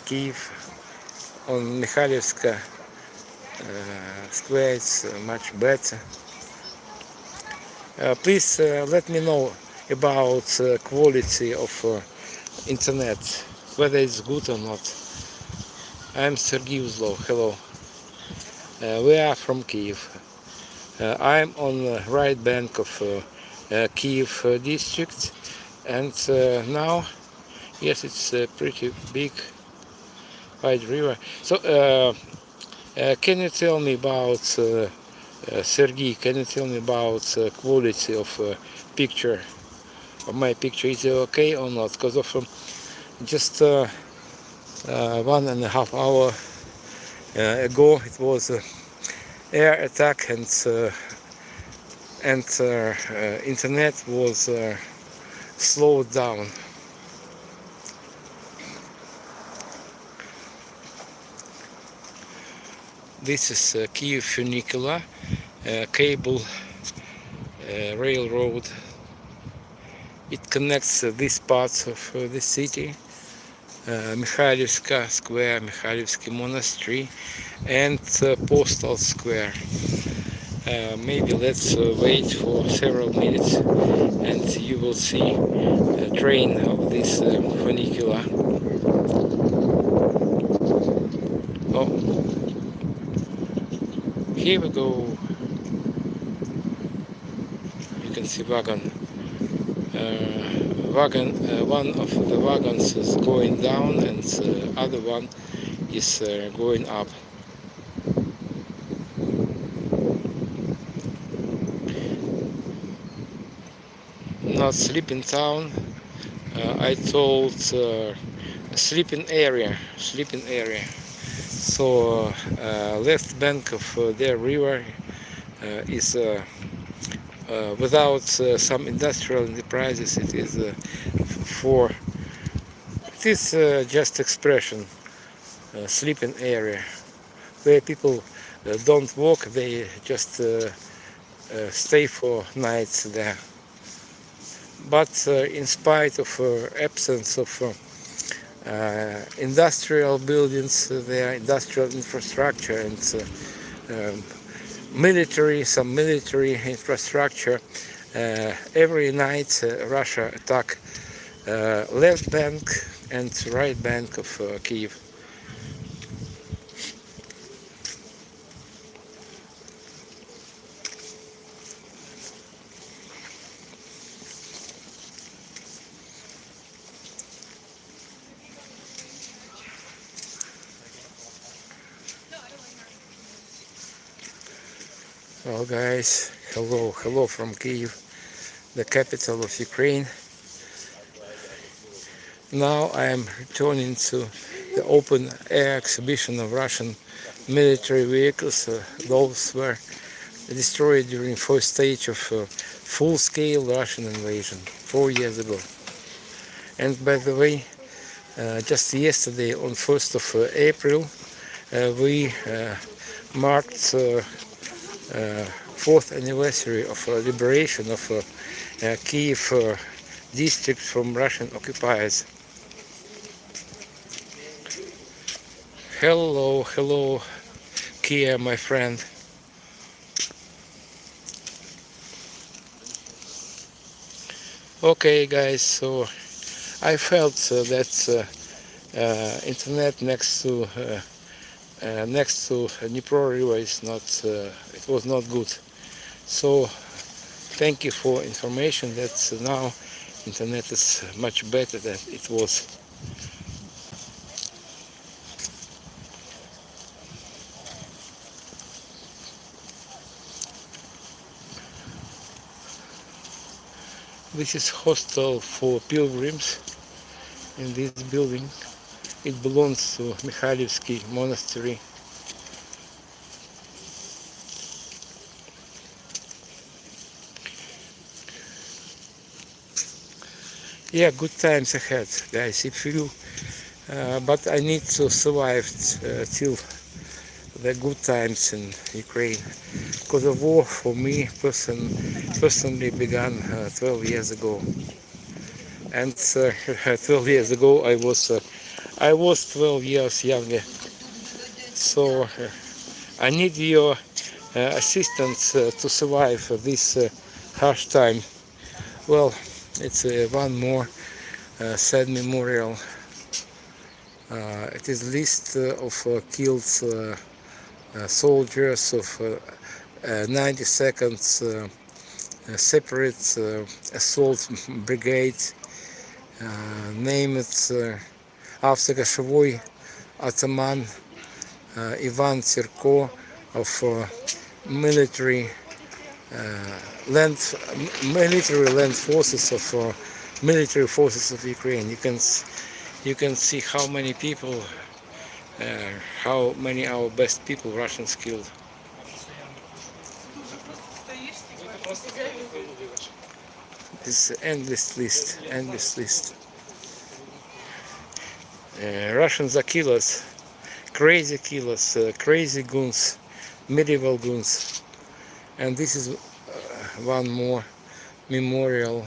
Kyiv. On Mikhailivska Square it's much better. Please let me know about quality of internet, whether it's good or not. I'm Sergey Uzlov. Hello. We are from Kyiv. I'm on the right bank of Kyiv district, and now, yes, it's a pretty big, wide river. So, can you tell me about Sergey? Can you tell me about quality of picture? Of my picture, is it okay or not? Because of just 1.5 hours ago, it was air attack, and internet was slowed down. This is Kyiv funicular cable railroad. It connects these parts of the city, Mikhailivska Square, Mikhailivsky Monastery, and Postal Square. Maybe let's wait for several minutes, and you will see a train of this funicular. Oh, here we go. You can see wagon. One of the wagons is going down, and the other one is going up. not sleeping town. I told sleeping area. So left bank of their river is without some industrial enterprises. It is just expression, sleeping area, where people don't walk, they just stay for nights there. But in spite of absence of industrial buildings, there industrial infrastructure and some military infrastructure, every night Russia attack left bank and right bank of Kyiv. Well guys, hello from Kyiv, the capital of Ukraine. Now I am returning to the open air exhibition of Russian military vehicles. Those were destroyed during first stage of full-scale Russian invasion 4 years ago. And by the way, just yesterday on 1st of April, we marked 4th anniversary of liberation of Kyiv district from Russian occupiers. Hello, Kyiv, my friend. Okay, guys, so I felt that internet next to Dnieper River is not. It was not good. So thank you for information. That now internet is much better than it was. This is hostel for pilgrims in this building. It belongs to Monastery. Yeah, good times ahead, guys. If you, but I need to survive till the good times in Ukraine, because the war for me personally began 12 years ago. And 12 years ago I was 12 years younger. So I need your assistance to survive this harsh time. Well, it's one more sad memorial. It is list of killed soldiers of 92nd separate assault brigade, named after кошевой ataman Ivan Sirko of military land forces of military forces of Ukraine. You can see how many people, how many our best people Russians killed. This endless list. Russians are killers, crazy goons, medieval goons. And this is one more memorial.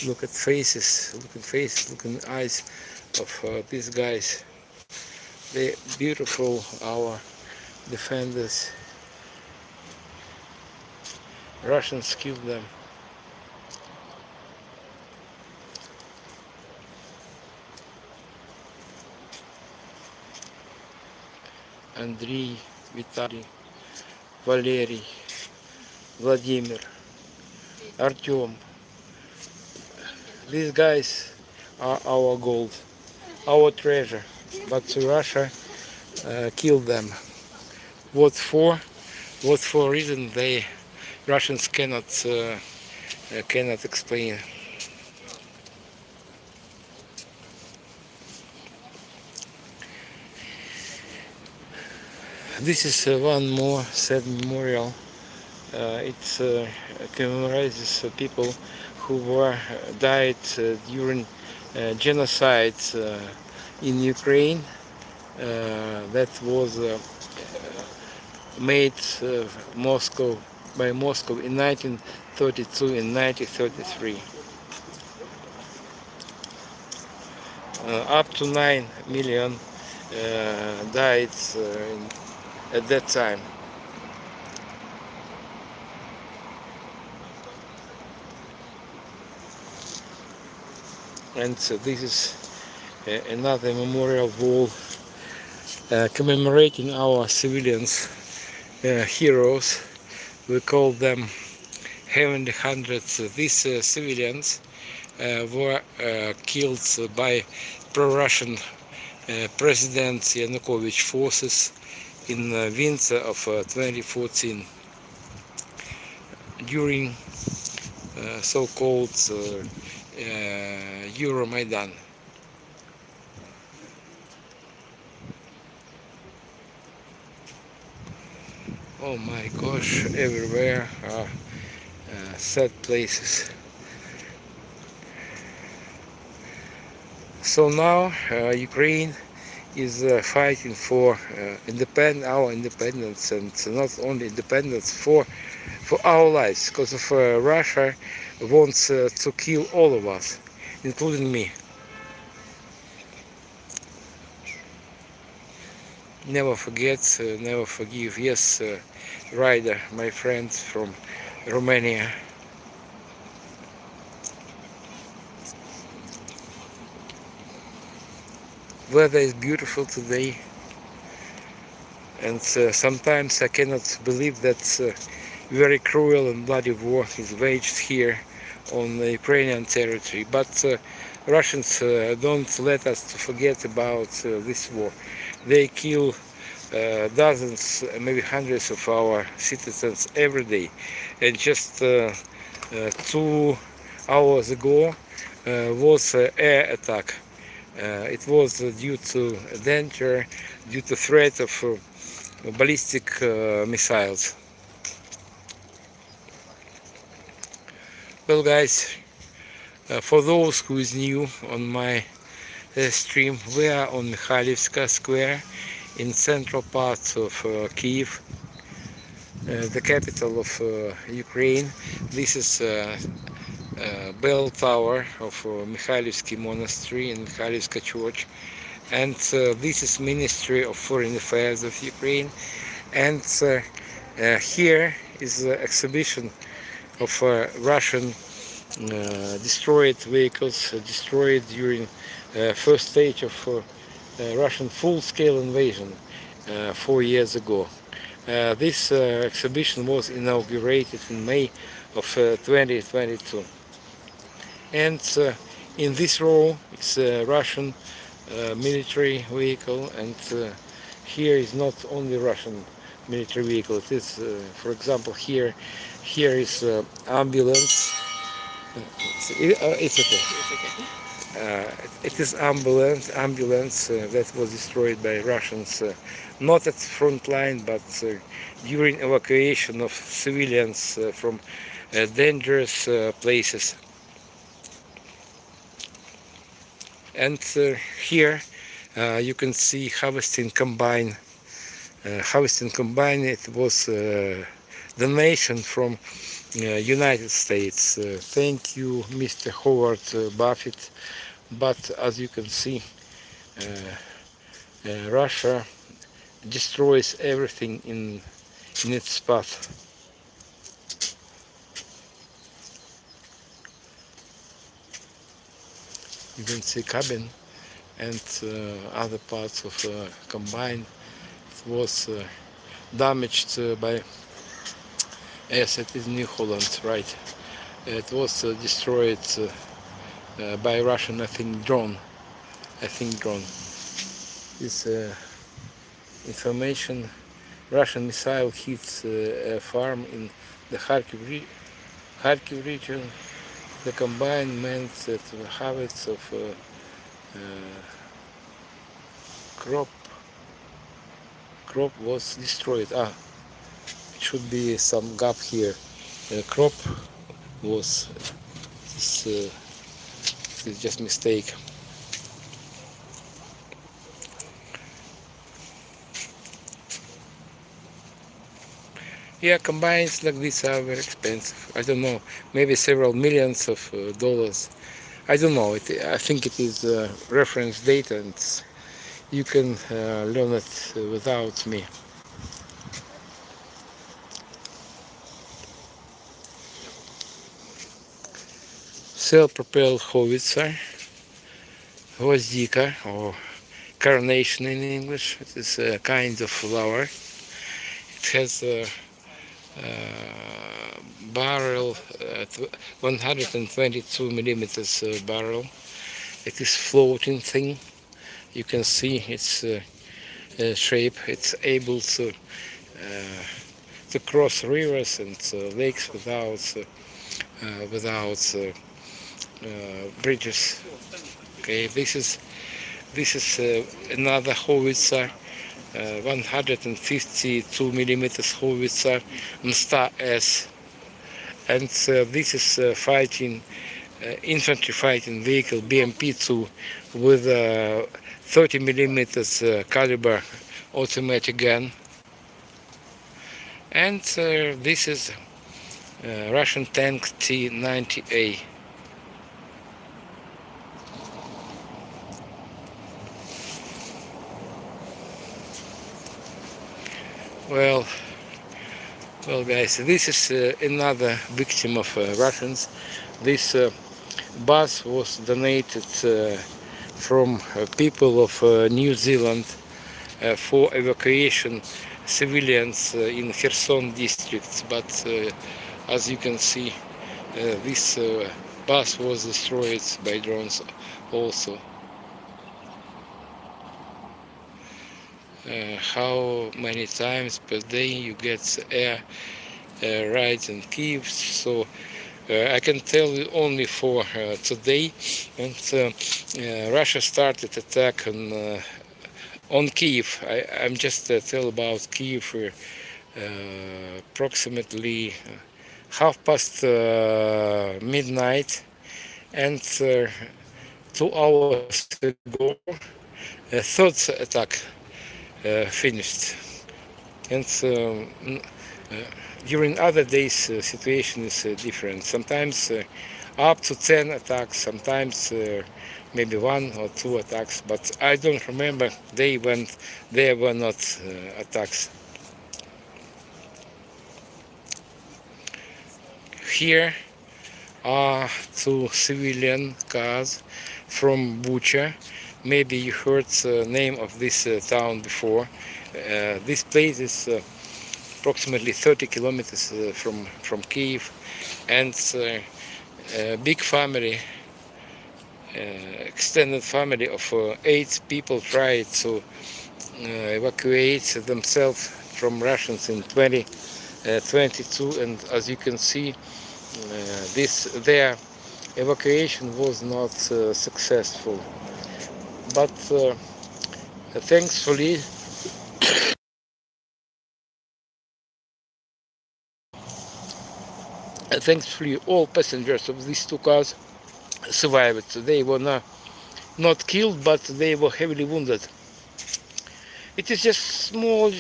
Look at faces, look in the eyes of these guys. They're beautiful, our defenders. Russians killed them. Andrei, Vitaly, Valery, Vladimir, Artyom. These guys are our gold, our treasure, but Russia killed them. What for? What for reason Russians cannot cannot explain. This is one more sad memorial. It commemorates people who were died during genocide in Ukraine. That was made Moscow by Moscow in 1932 and 1933. Up to 9 million died at that time. And this is another memorial wall commemorating our civilians, heroes. We call them Heavenly Hundreds. These civilians were killed by pro-Russian President Yanukovych forces in the winter of 2014 during so-called Maidan. Oh my gosh, everywhere are sad places. So now Ukraine is fighting for our independence, and not only independence, for our lives, because of Russia wants to kill all of us, including me. Never forget, never forgive. Yes, Ryder, my friend from Romania. Weather is beautiful today, and sometimes I cannot believe that very cruel and bloody war is waged here on the Ukrainian territory. But Russians don't let us to forget about this war. They kill dozens, maybe hundreds of our citizens every day. And just 2 hours ago was an air attack. It was due to danger, due to threat of ballistic missiles. Well, guys, for those who is new on my stream, we are on Mikhailivska Square in central parts of Kyiv, the capital of Ukraine. This is bell tower of Mikhailivsky Monastery and Mikhailivska Church, and this is Ministry of Foreign Affairs of Ukraine. And here is the exhibition of Russian destroyed vehicles destroyed during first stage of Russian full-scale invasion 4 years ago. This exhibition was inaugurated in May of 2022. And in this row is a Russian military vehicle, and here is not only Russian military vehicle. It is, for example, here is ambulance. It's okay. It is ambulance that was destroyed by Russians, not at the front line, but during evacuation of civilians from dangerous places. And here you can see harvesting combine. It was donation from United States. Thank you, Mr. Howard Buffett. But as you can see, Russia destroys everything in its path. You can see cabin and other parts of combine. It was damaged by, yes, it is New Holland, right? It was destroyed by Russian, I think, drone. This information: Russian missile hits a farm in the Kharkiv Kharkiv region, the combined meant that the habits of crop was destroyed. It should be some gap here. Crop was this just mistake. Yeah, combines like this are very expensive. I don't know, maybe several millions of dollars. I don't know. I think it is reference data, and you can learn it without me. Self-propelled howitzer, gvozdika, or carnation in English. It is a kind of flower. It has a barrel, 122 millimeters barrel. It is floating thing. You can see its shape. It's able to cross rivers and lakes without bridges. Okay, this is another howitzer, 152 millimeters howitzer, Star S, and this is fighting infantry fighting vehicle BMP-2 with 30 millimeters caliber automatic gun, and this is Russian tank T-90A. Well, guys, this is another victim of Russians. This bus was donated from people of New Zealand for evacuation civilians in Kherson district, but as you can see, this bus was destroyed by drones also. How many times per day you get air rides in Kyiv? So I can tell you only for today. And Russia started attack on Kyiv. I'm just tell about Kyiv approximately midnight, and 2 hours ago, a third attack finished. And during other days, situation is different. Sometimes up to 10 attacks, sometimes maybe 1 or 2 attacks, but I don't remember day when there were not attacks. Here are 2 civilian cars from Bucha. Maybe you heard the name of this town before. This place is approximately 30 kilometers from Kyiv, and a big family, extended family of 8 people tried to evacuate themselves from Russians in 2022, and as you can see, their evacuation was not successful. But thankfully, all passengers of these 2 cars survived. They were not killed, but they were heavily wounded. It is just small. It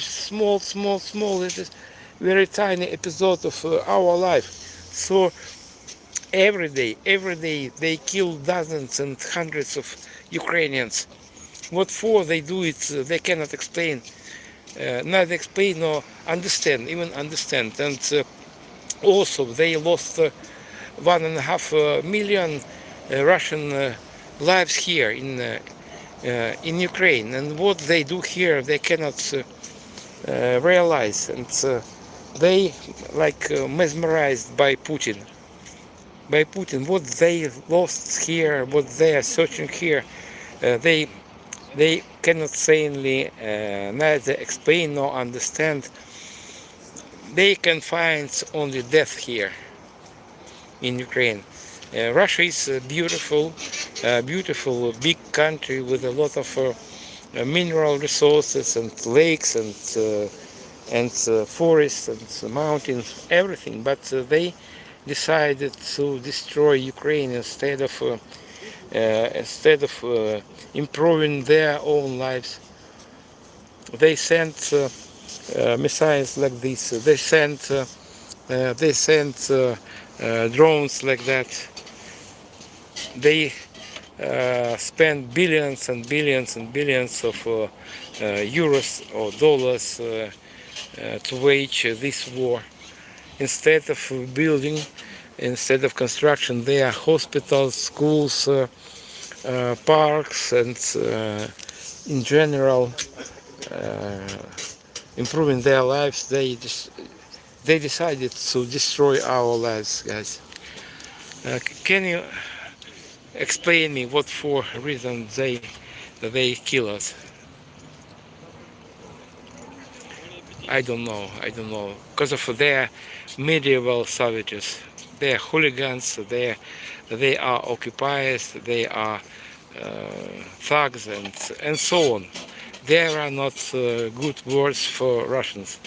is very tiny episode of our life. So every day they kill dozens and hundreds of Ukrainians. What for they do it, they cannot explain. Neither explain nor understand, And also they lost 1.5 million Russian lives here in Ukraine. And what they do here, they cannot realize. And they mesmerized by Putin. What they lost here, what they are searching here, they cannot sanely neither explain nor understand. They can find only death here. in Ukraine. Russia is a beautiful, beautiful big country with a lot of mineral resources and lakes and forests and mountains, everything. But they decided to destroy Ukraine instead of improving their own lives. They sent missiles like this. They sent drones like that. They spend billions and billions and billions of euros or dollars to wage this war. Instead of building, instead of construction, there are hospitals, schools, parks, and in general improving their lives. They decided to destroy our lives, guys. Can you explain me what for reason they kill us? I don't know. Because of their medieval savages. They are hooligans. They are occupiers. They are thugs and so on. There are not good words for Russians.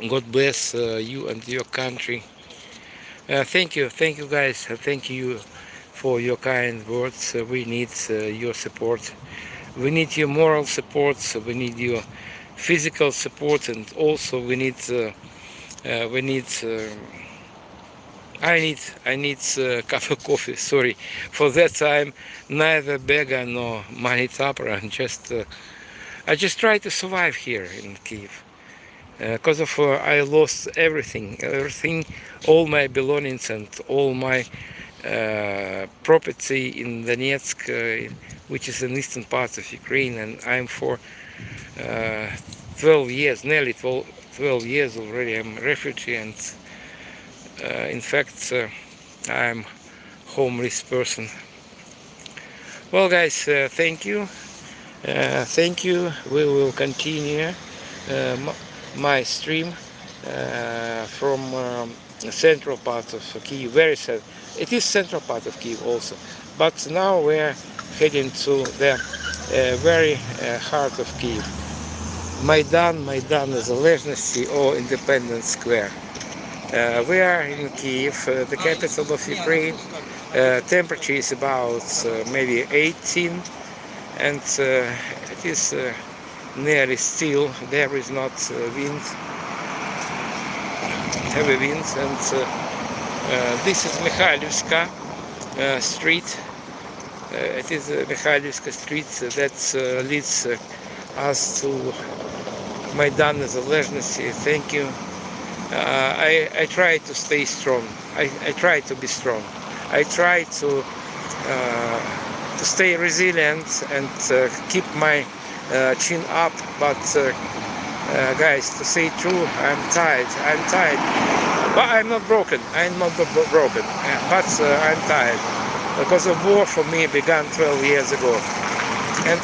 God bless you and your country. Thank you guys. Thank you for your kind words. We need your support. We need your moral support. We need your physical support, and also we need. I need a cup of coffee. Sorry, for that I'm neither beggar nor money tapper. I just try to survive here in Kyiv. Because of I lost everything, all my belongings and all my property in Donetsk, which is an eastern part of Ukraine, and I'm for 12 years, nearly 12 years already. I'm a refugee, and in fact, I'm homeless person. Well, guys, thank you. Thank you. We will continue my stream from central part of Kyiv, very sad. It is central part of Kyiv also, but now we're heading to the very heart of Kyiv. Maidan Незалежності or Independence Square. We are in Kyiv, the capital of Ukraine. Temperature is about maybe 18, and it is nearly still. There is not wind, heavy winds, and this is Mikhailivska street. It is Mikhailivska street that leads us to Maidan Незалежності. Thank you. I try to stay strong. I try to be strong. I try to stay resilient and keep my chin up. But guys, to say true, I'm tired. But I'm not broken. But I'm tired because the war for me began 12 years ago, and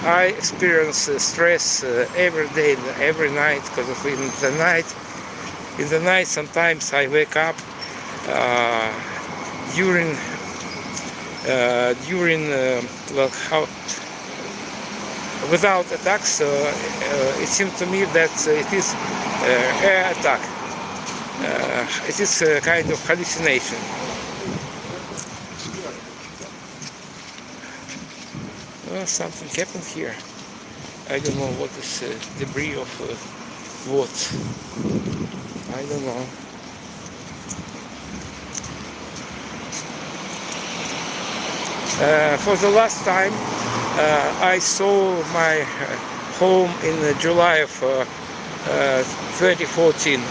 I experience stress every day, every night, because of in the night sometimes I wake up during without attacks. It seems to me that it is air attack. It is a kind of hallucination. Well, something happened here. I don't know what is debris of what. I don't know. For the last time, I saw my home in July of 2014.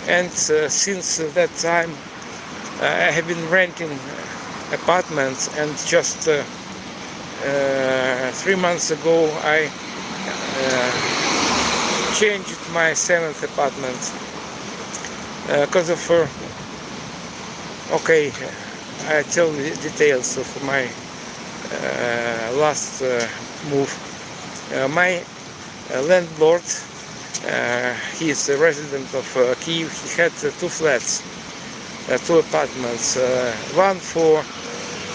And since that time, I have been renting apartments, and just 3 months ago I changed my 7th apartment because of okay, I tell the details of my last move. My landlord, he is a resident of Kyiv. He had two flats, two apartments, one for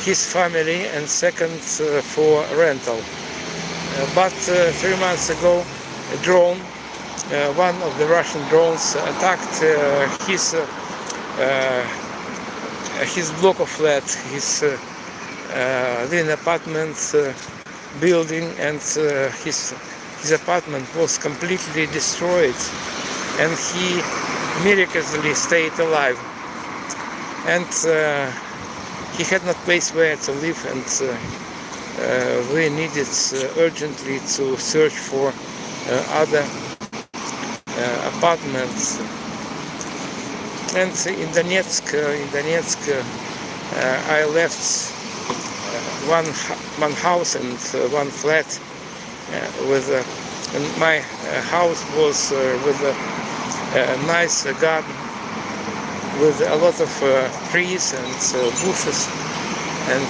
his family and second for rental. But 3 months ago, a drone, one of the Russian drones, attacked his block of flat, his living apartment building, and his apartment was completely destroyed, and he miraculously stayed alive. And he had no place where to live, and we needed urgently to search for other apartments. And in Donetsk, I left one house and one flat and my house was with a nice garden with a lot of trees and bushes, and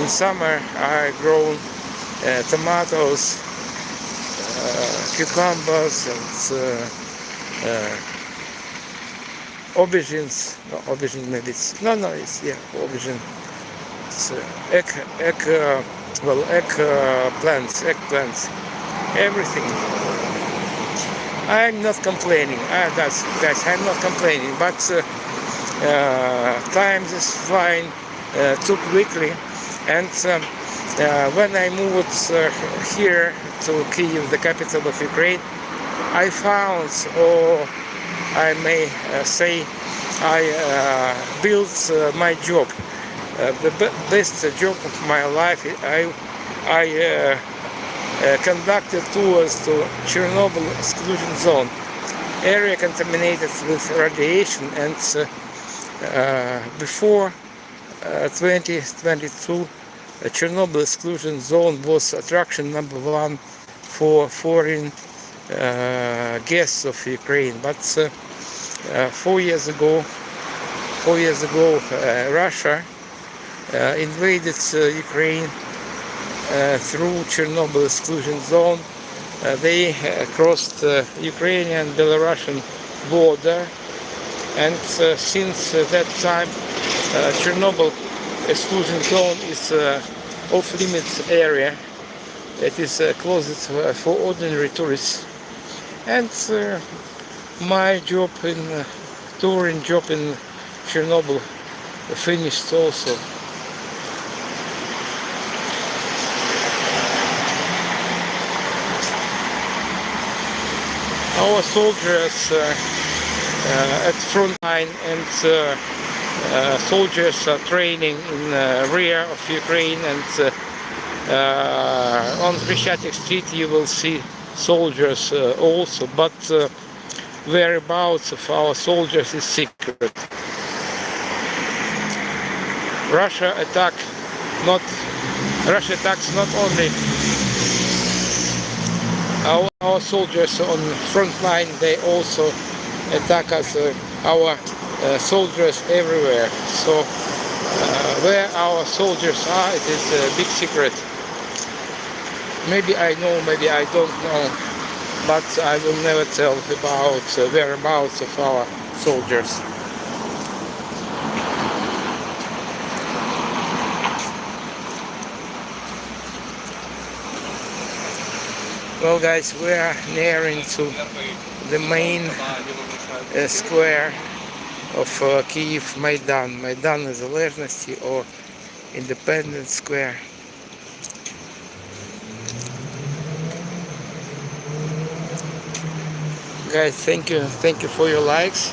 in summer I grown tomatoes, cucumbers, and aubergines. No, aubergine maybe it's aubergine. It's eggplants, everything. I'm not complaining. Guys, I'm not complaining. But time is flying too quickly, and when I moved here to Kyiv, the capital of Ukraine, I found, or I may say, I built my job, the best job of my life. I conducted tours to Chernobyl exclusion zone, area contaminated with radiation, and before 2022, Chernobyl exclusion zone was attraction number one for foreign guests of Ukraine. But 4 years ago, Russia invaded Ukraine through Chernobyl exclusion zone. They crossed Ukrainian-Belarusian border, and since that time, Chernobyl exclusion zone is off-limits area. It is closed for ordinary tourists. And my job touring job in Chernobyl finished also. Our soldiers at front line and soldiers are training in rear of Ukraine, and on Khreshchatyk street you will see soldiers also, but whereabouts of our soldiers is secret. Russia attacks not only our soldiers on front line, they also attack us, our soldiers everywhere. So where our soldiers are, it is a big secret. Maybe I know, maybe I don't know, but I will never tell about whereabouts of our soldiers. Well, guys, we are nearing to the main square of Kyiv, Maidan. Maidan Незалежності or Independence Square. Guys, thank you for your likes.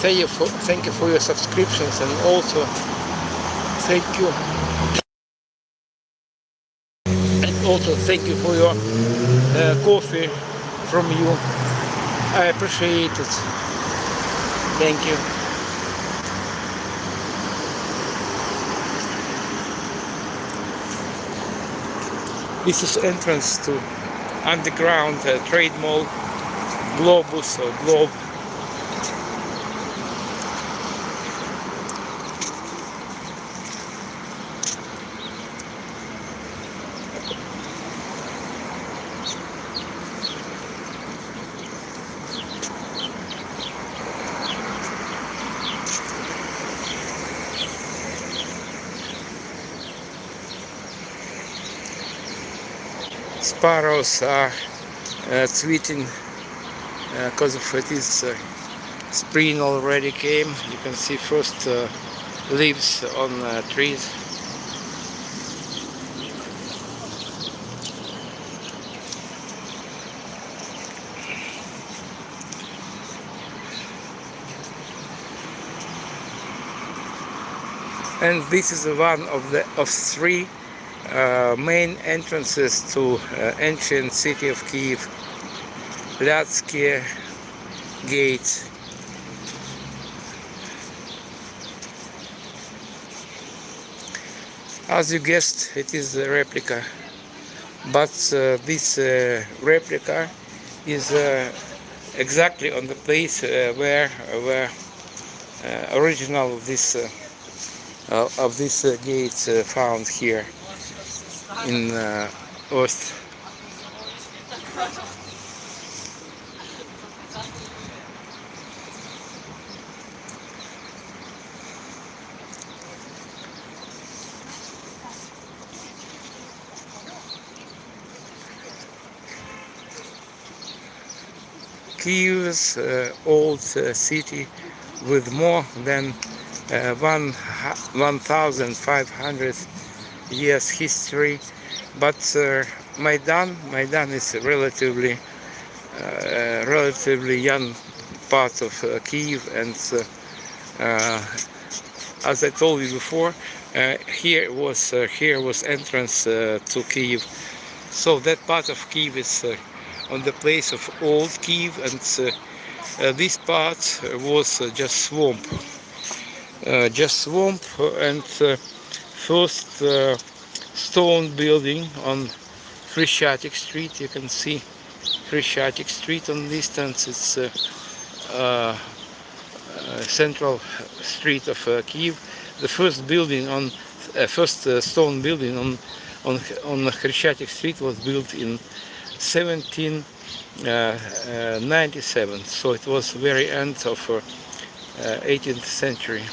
Thank you for your subscriptions, and also thank you for your coffee from you. I appreciate it. Thank you. This is entrance to underground trade mall, Globus or Globe. Sparrows are tweeting because of it is spring already came. You can see first leaves on trees. And this is one of three main entrances to ancient city of Kyiv, Lyatsky Gate. As you guessed, it is a replica, but this replica is exactly on the place where original of this gate found here in Ost. Kyiv's old city with more than 1,500 years history, but Maidan is relatively young part of Kyiv, and as I told you before, here was entrance to Kyiv. So that part of Kyiv is on the place of old Kyiv, and this part was just swamp. And first stone building on Khreshchatyk Street. You can see Khreshchatyk Street on distance. It's central street of Kyiv. The first building first stone building on Khreshchatyk Street was built in 1797. So it was very end of 18th century.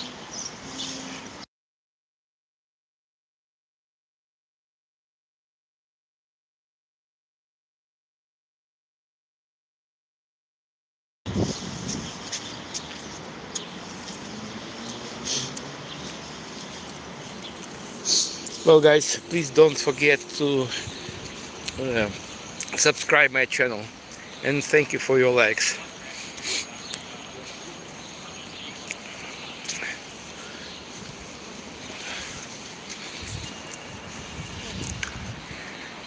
Well guys, please don't forget to subscribe my channel, and thank you for your likes.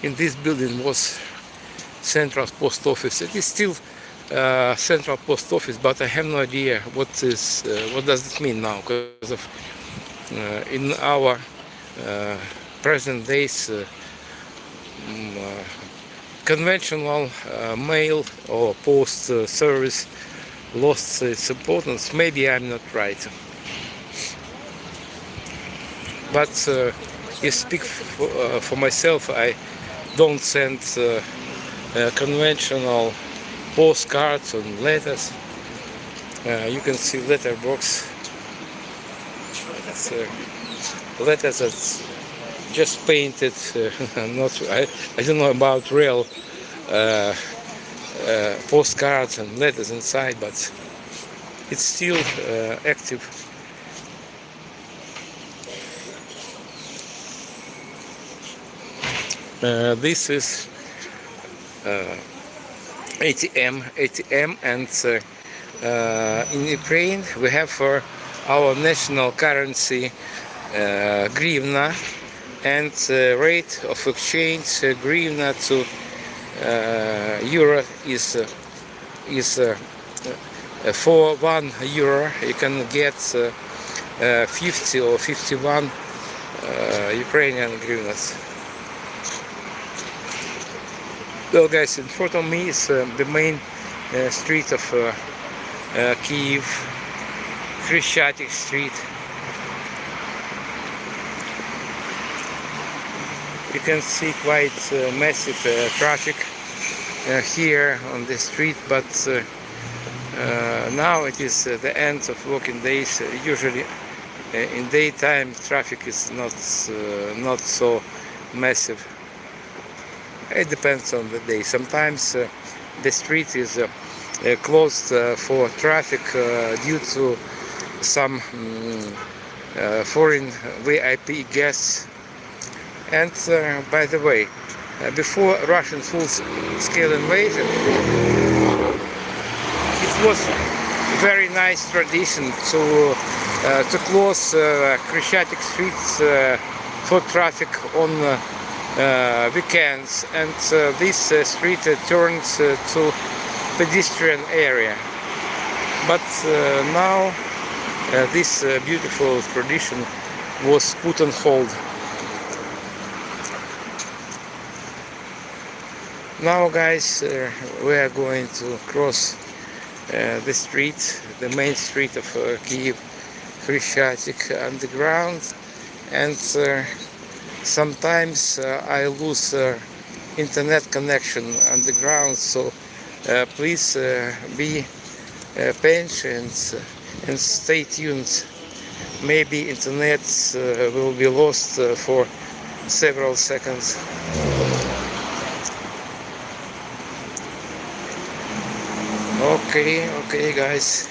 In this building was central post office. It is still central post office, but I have no idea what does it mean now, because of in our present days conventional mail or post service lost its importance. Maybe I'm not right, but you speak for myself. I don't send conventional postcards and letters. You can see letterbox. It's letters that's just painted. I don't know about real postcards and letters inside, but it's still active. This is ATM, and in Ukraine we have for our national currency hryvnia, and rate of exchange hryvnia to euro is for 1 euro you can get 50 or 51 Ukrainian hryvnias. Well guys, in front of me is the main street of Kyiv, Khreshchatyk Street. You can see quite massive traffic here on the street, but now it is the end of working days. Usually in daytime traffic is not so massive. It depends on the day. Sometimes the street is closed for traffic due to some foreign VIP guests. And by the way, before Russian full-scale invasion, it was a very nice tradition to close Khreshchatyk streets for traffic on weekends, and this street turns to pedestrian area. But now this beautiful tradition was put on hold. Now, guys, we are going to cross the street, the main street of Kyiv, Khreshchatyk underground, and sometimes I lose internet connection underground, so please be patient and stay tuned. Maybe internet will be lost for several seconds. Okay, guys.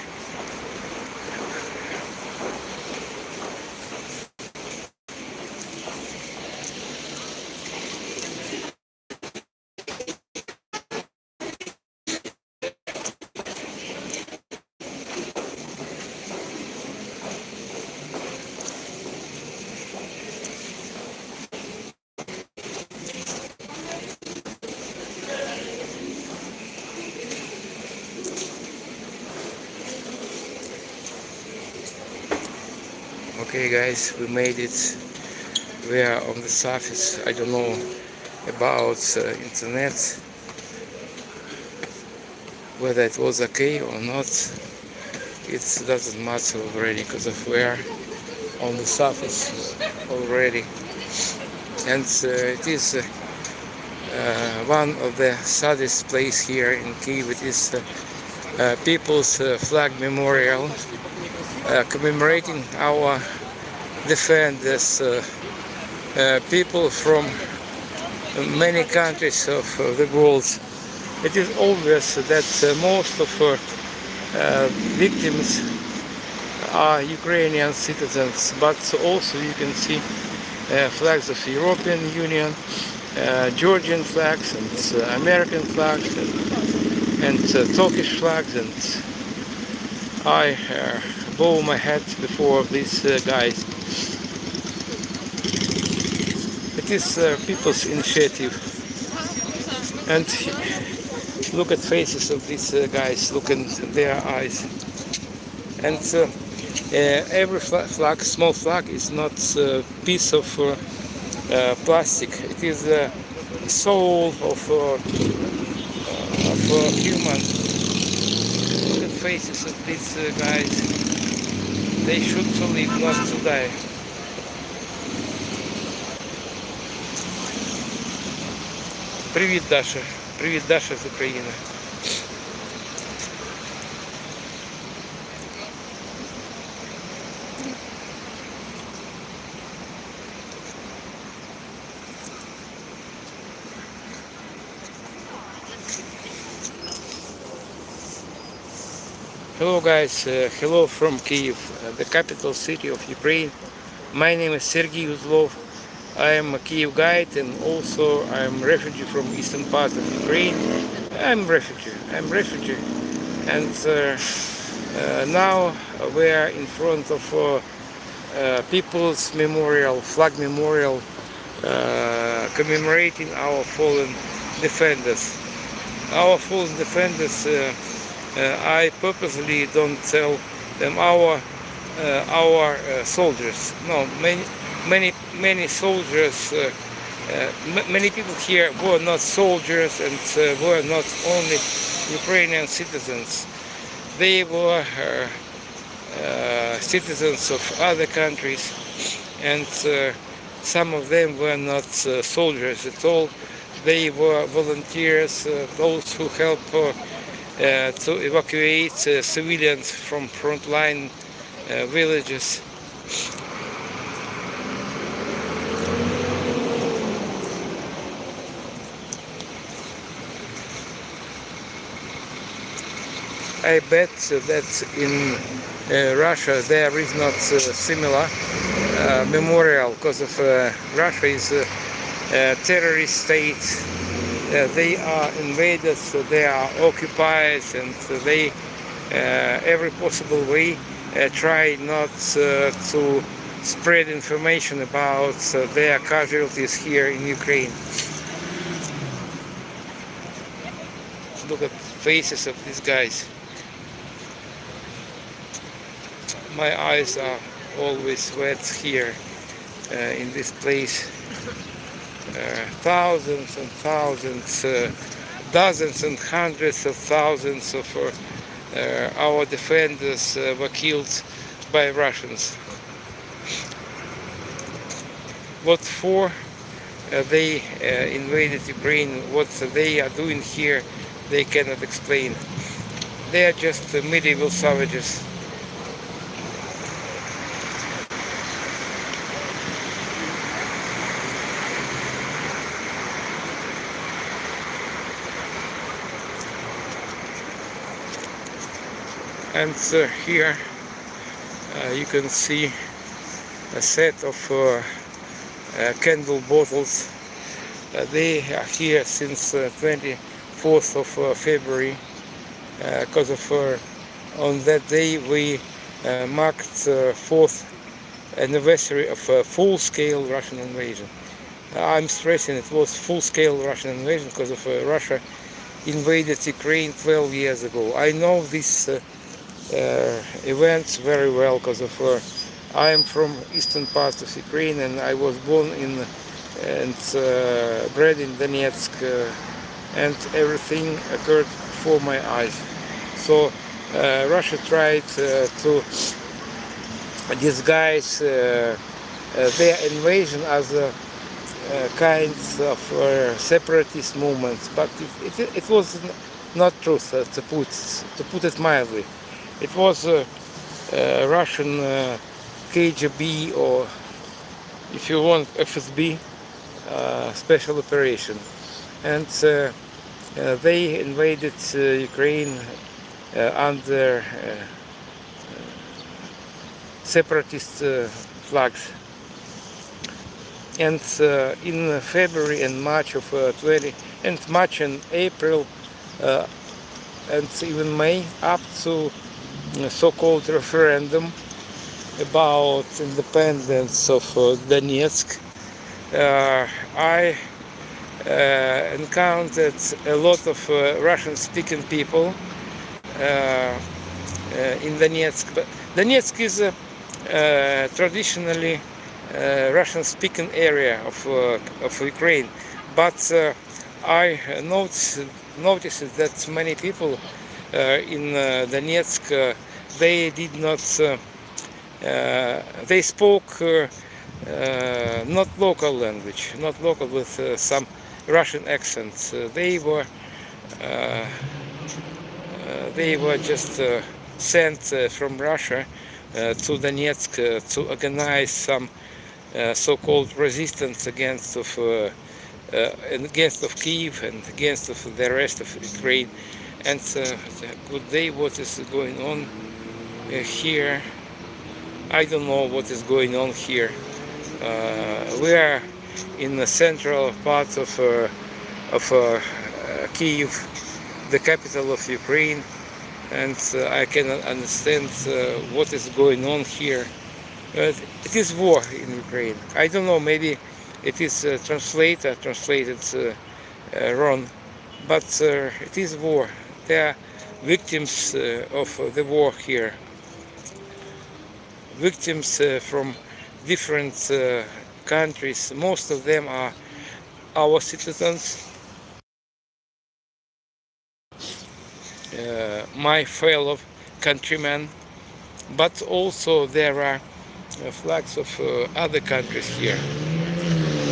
Okay, guys, we made it. We are on the surface. I don't know about internet, whether it was okay or not. It doesn't matter already, because we are on the surface already. And it is one of the saddest places here in Kyiv. It is People's Flag Memorial, commemorating our defenders, people from many countries of the world. It is obvious that most of victims are Ukrainian citizens, but also you can see flags of European Union, Georgian flags, and American flags, and Turkish flags, and I bow my head before these guys. It is people's initiative, and look at faces of these guys, look in their eyes. And every flag, small flag, is not a piece of plastic. It is the soul of human. Look at faces of these guys. They should live, not to die. Привіт, Даша. Привіт, Даша з України. Hello guys, hello from Kyiv, the capital city of Ukraine. My name is Sergey Uzlov. I am a Kyiv guide, and also I am refugee from eastern part of Ukraine. I'm refugee, and now we are in front of People's Memorial, Flag Memorial, commemorating our fallen defenders. Our fallen defenders. I purposely don't tell them our soldiers. No, many soldiers. Many people here were not soldiers, and were not only Ukrainian citizens. They were citizens of other countries, and some of them were not soldiers at all. They were volunteers, those who help to evacuate civilians from frontline villages. I bet that in Russia there is not similar memorial, because of Russia is a terrorist state. They are invaders, they are occupiers, and they every possible way try not to spread information about their casualties here in Ukraine. Look at the faces of these guys. My eyes are always wet here in this place. Thousands and thousands, dozens and hundreds of thousands of our defenders were killed by Russians. What for they invaded Ukraine, what they are doing here, they cannot explain. They are just medieval savages. And here you can see a set of candle bottles. They are here since 24th of February, because of on that day we marked 4th anniversary of full-scale Russian invasion. I'm stressing it was full-scale Russian invasion because of Russia invaded Ukraine 12 years ago. I know these events very well because of I am from eastern parts of Ukraine, and I was born in and bred in Donetsk, and everything occurred before my eyes. So Russia tried to disguise their invasion as a kind of separatist movement, but it was not truth, to put it mildly. It was Russian KGB, or if you want FSB, special operation, and they invaded Ukraine under separatist flags. And in February and March of March and April and even May, up to so-called referendum about independence of Donetsk, I encountered a lot of Russian-speaking people in Donetsk. But Donetsk is traditionally Russian-speaking area of Ukraine, but I noticed that many people in Donetsk they did not. They spoke not local language, not local with some Russian accents. They were just sent from Russia to Donetsk to organize some so-called resistance against of Kyiv and against of the rest of Ukraine. And good day, what is going on here? I don't know what is going on here. We are in the central part of Kyiv, the capital of Ukraine, and I cannot understand what is going on here. It is war in Ukraine. I don't know, maybe it is translated wrong, but it is war. There are victims of the war here. Victims from different countries. Most of them are our citizens, my fellow countrymen, but also there are flags of other countries here.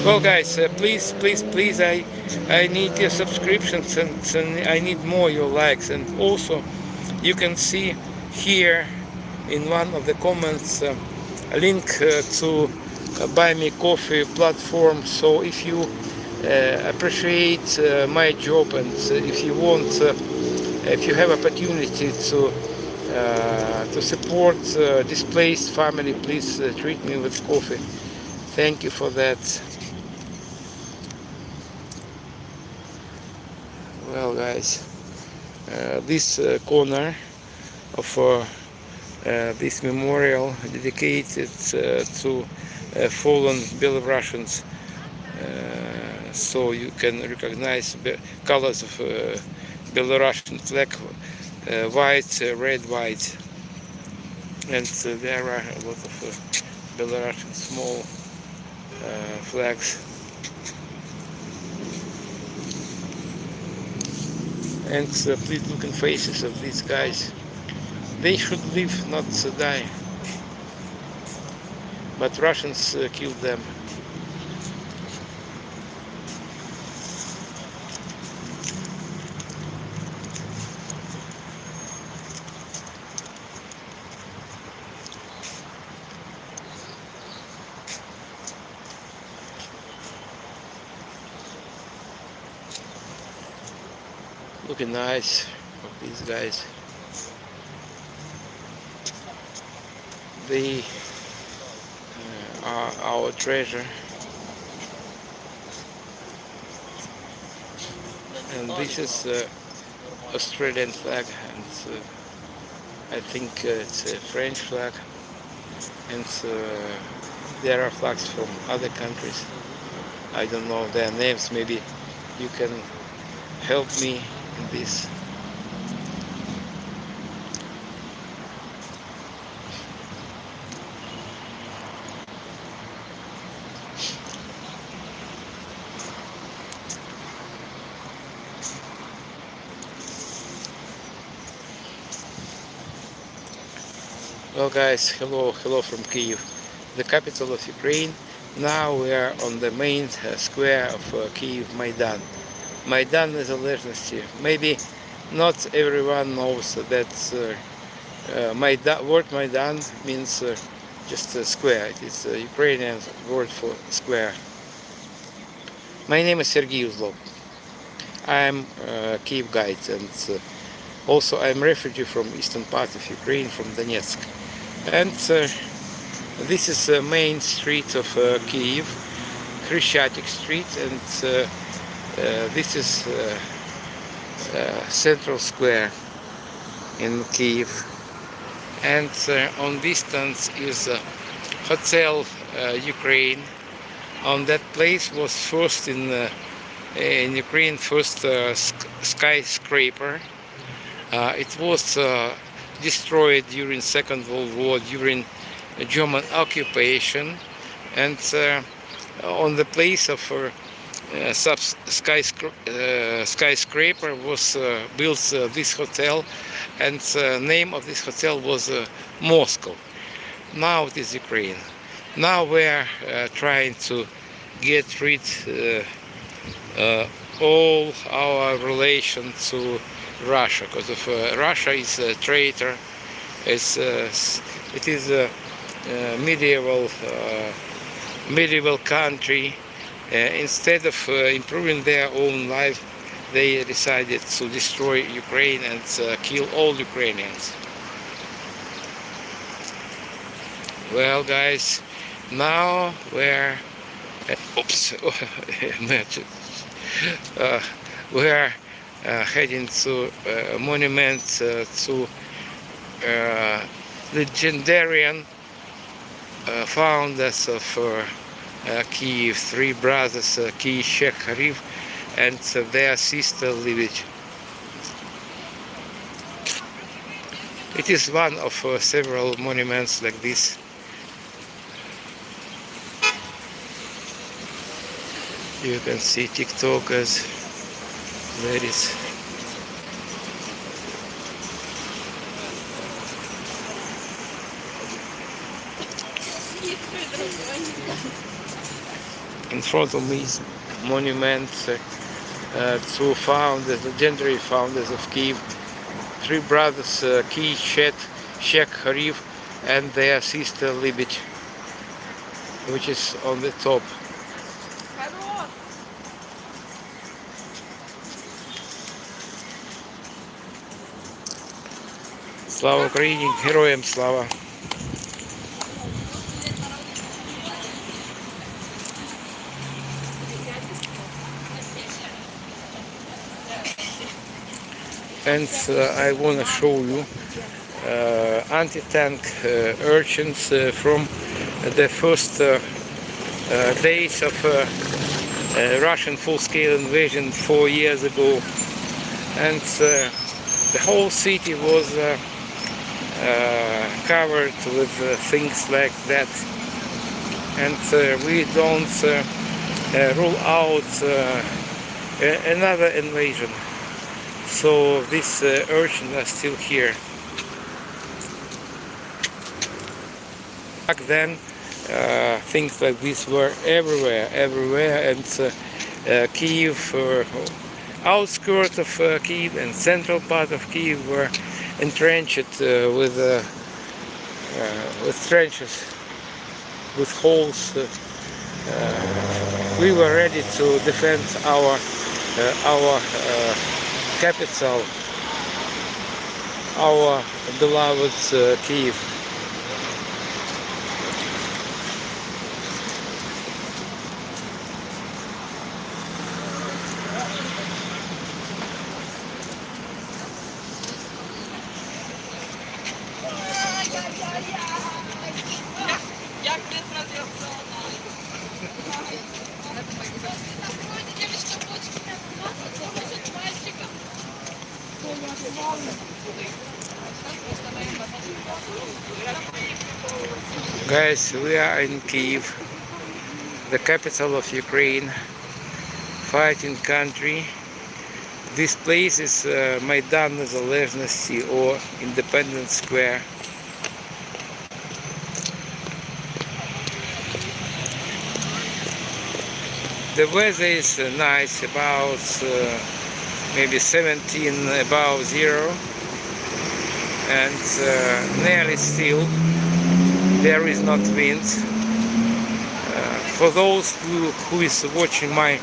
Well, guys, please, I need your subscriptions, and I need more your likes. And also, you can see here in one of the comments a link to Buy Me Coffee platform. So if you appreciate my job, and if you want If you have opportunity to support displaced family, please treat me with coffee. Thank you for that. Well, guys, this corner of this memorial dedicated to fallen Belarusians, so you can recognize the colors of Belarusian flag, white, red, white, and there are a lot of Belarusian small flags. And please look in faces of these guys. They should live, not die. But Russians killed them. Looking nice of these guys. They are our treasure. And this is Australian flag, and I think it's a French flag, and there are flags from other countries. I don't know their names. Maybe you can help me in this. Well, guys, hello from Kyiv, the capital of Ukraine. Now we are on the main square of Kyiv, Maidan. Maidan is a legacy. Maybe not everyone knows that word Maidan means just a square. It is a Ukrainian word for square. My name is Sergei Uzlov. I am a Kyiv guide, and also I am a refugee from eastern part of Ukraine, from Donetsk. And this is the main street of Kyiv, Khreshchatyk street, and this is central square in Kyiv. And on distance is Hotel Ukraine. On that place was first in Ukraine first skyscraper. It was destroyed during Second World War, during German occupation, and on the place of skyscraper was built this hotel, and the name of this hotel was Moscow. Now it is Ukraine. Now we are trying to get rid all our relation to Russia, because of Russia is a traitor. It is a medieval country. Instead of improving their own life, they decided to destroy Ukraine and kill all Ukrainians. Well, guys, now we're we're heading to a monument to legendary founders of Kyiv, three brothers, Khreshchatyk and their sister Livich. It is one of several monuments like this. You can see TikTokers, ladies. In front of me is monuments to founders, legendary founders of Kyiv, three brothers, Khreshchatyk and their sister Livich, which is on the top. Слава Україні, героям слава! And I want to show you anti-tank urchins from the first days of Russian full-scale invasion 4 years ago. And the whole city was covered with things like that. And we don't rule out another invasion. So these urchins are still here. Back then, things like this were everywhere, and Kyiv, outskirts of Kyiv and central part of Kyiv were entrenched with trenches, with holes. We were ready to defend our capital, our beloved Kyiv. Guys, we are in Kyiv, the capital of Ukraine, fighting country. This place is Maidan Незалежності or Independence Square. The weather is nice, about maybe 17 above zero, and nearly still. There is not wind. For those who is watching my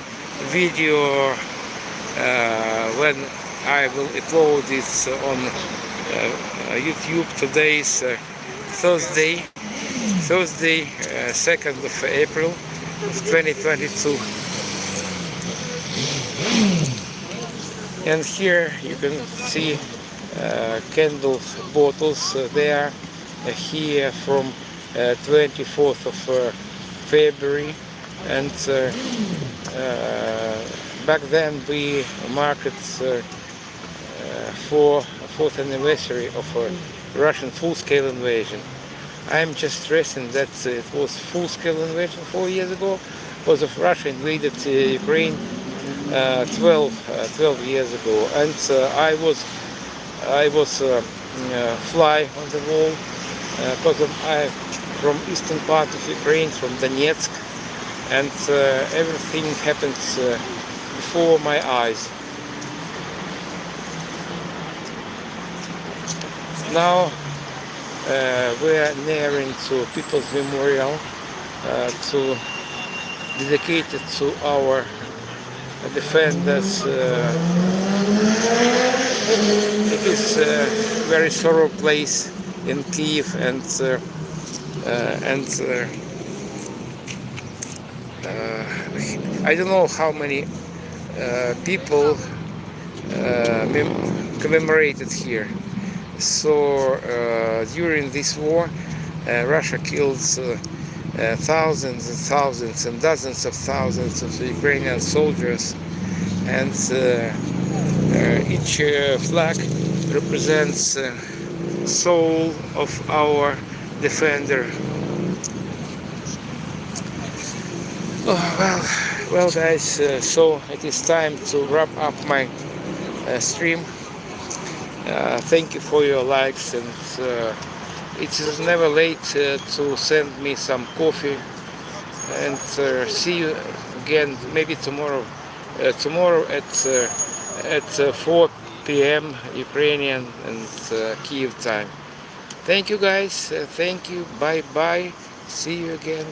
video when I will upload it on YouTube, today is Thursday, 2nd of April of 2022. And here you can see candle bottles there, here from 24th of February, and back then we marked for 4th anniversary of Russian full-scale invasion. I'm just stressing that it was full-scale invasion 4 years ago, because of Russia invaded Ukraine 12 years ago, and I was fly on the wall because I'm from eastern part of Ukraine, from Donetsk, and everything happens before my eyes. Now we are nearing to People's Memorial, to dedicate it to our defenders. It is a very sorrow place in Kyiv, and I don't know how many people commemorated here. So during this war, Russia killed thousands and thousands and dozens of thousands of Ukrainian soldiers, and each flag represents soul of our defender. Oh, well guys, so it is time to wrap up my stream. Thank you for your likes, and it is never late to send me some coffee, and see you again maybe tomorrow at 4 p.m. Ukrainian and Kyiv time. Thank you guys, thank you, bye bye, see you again.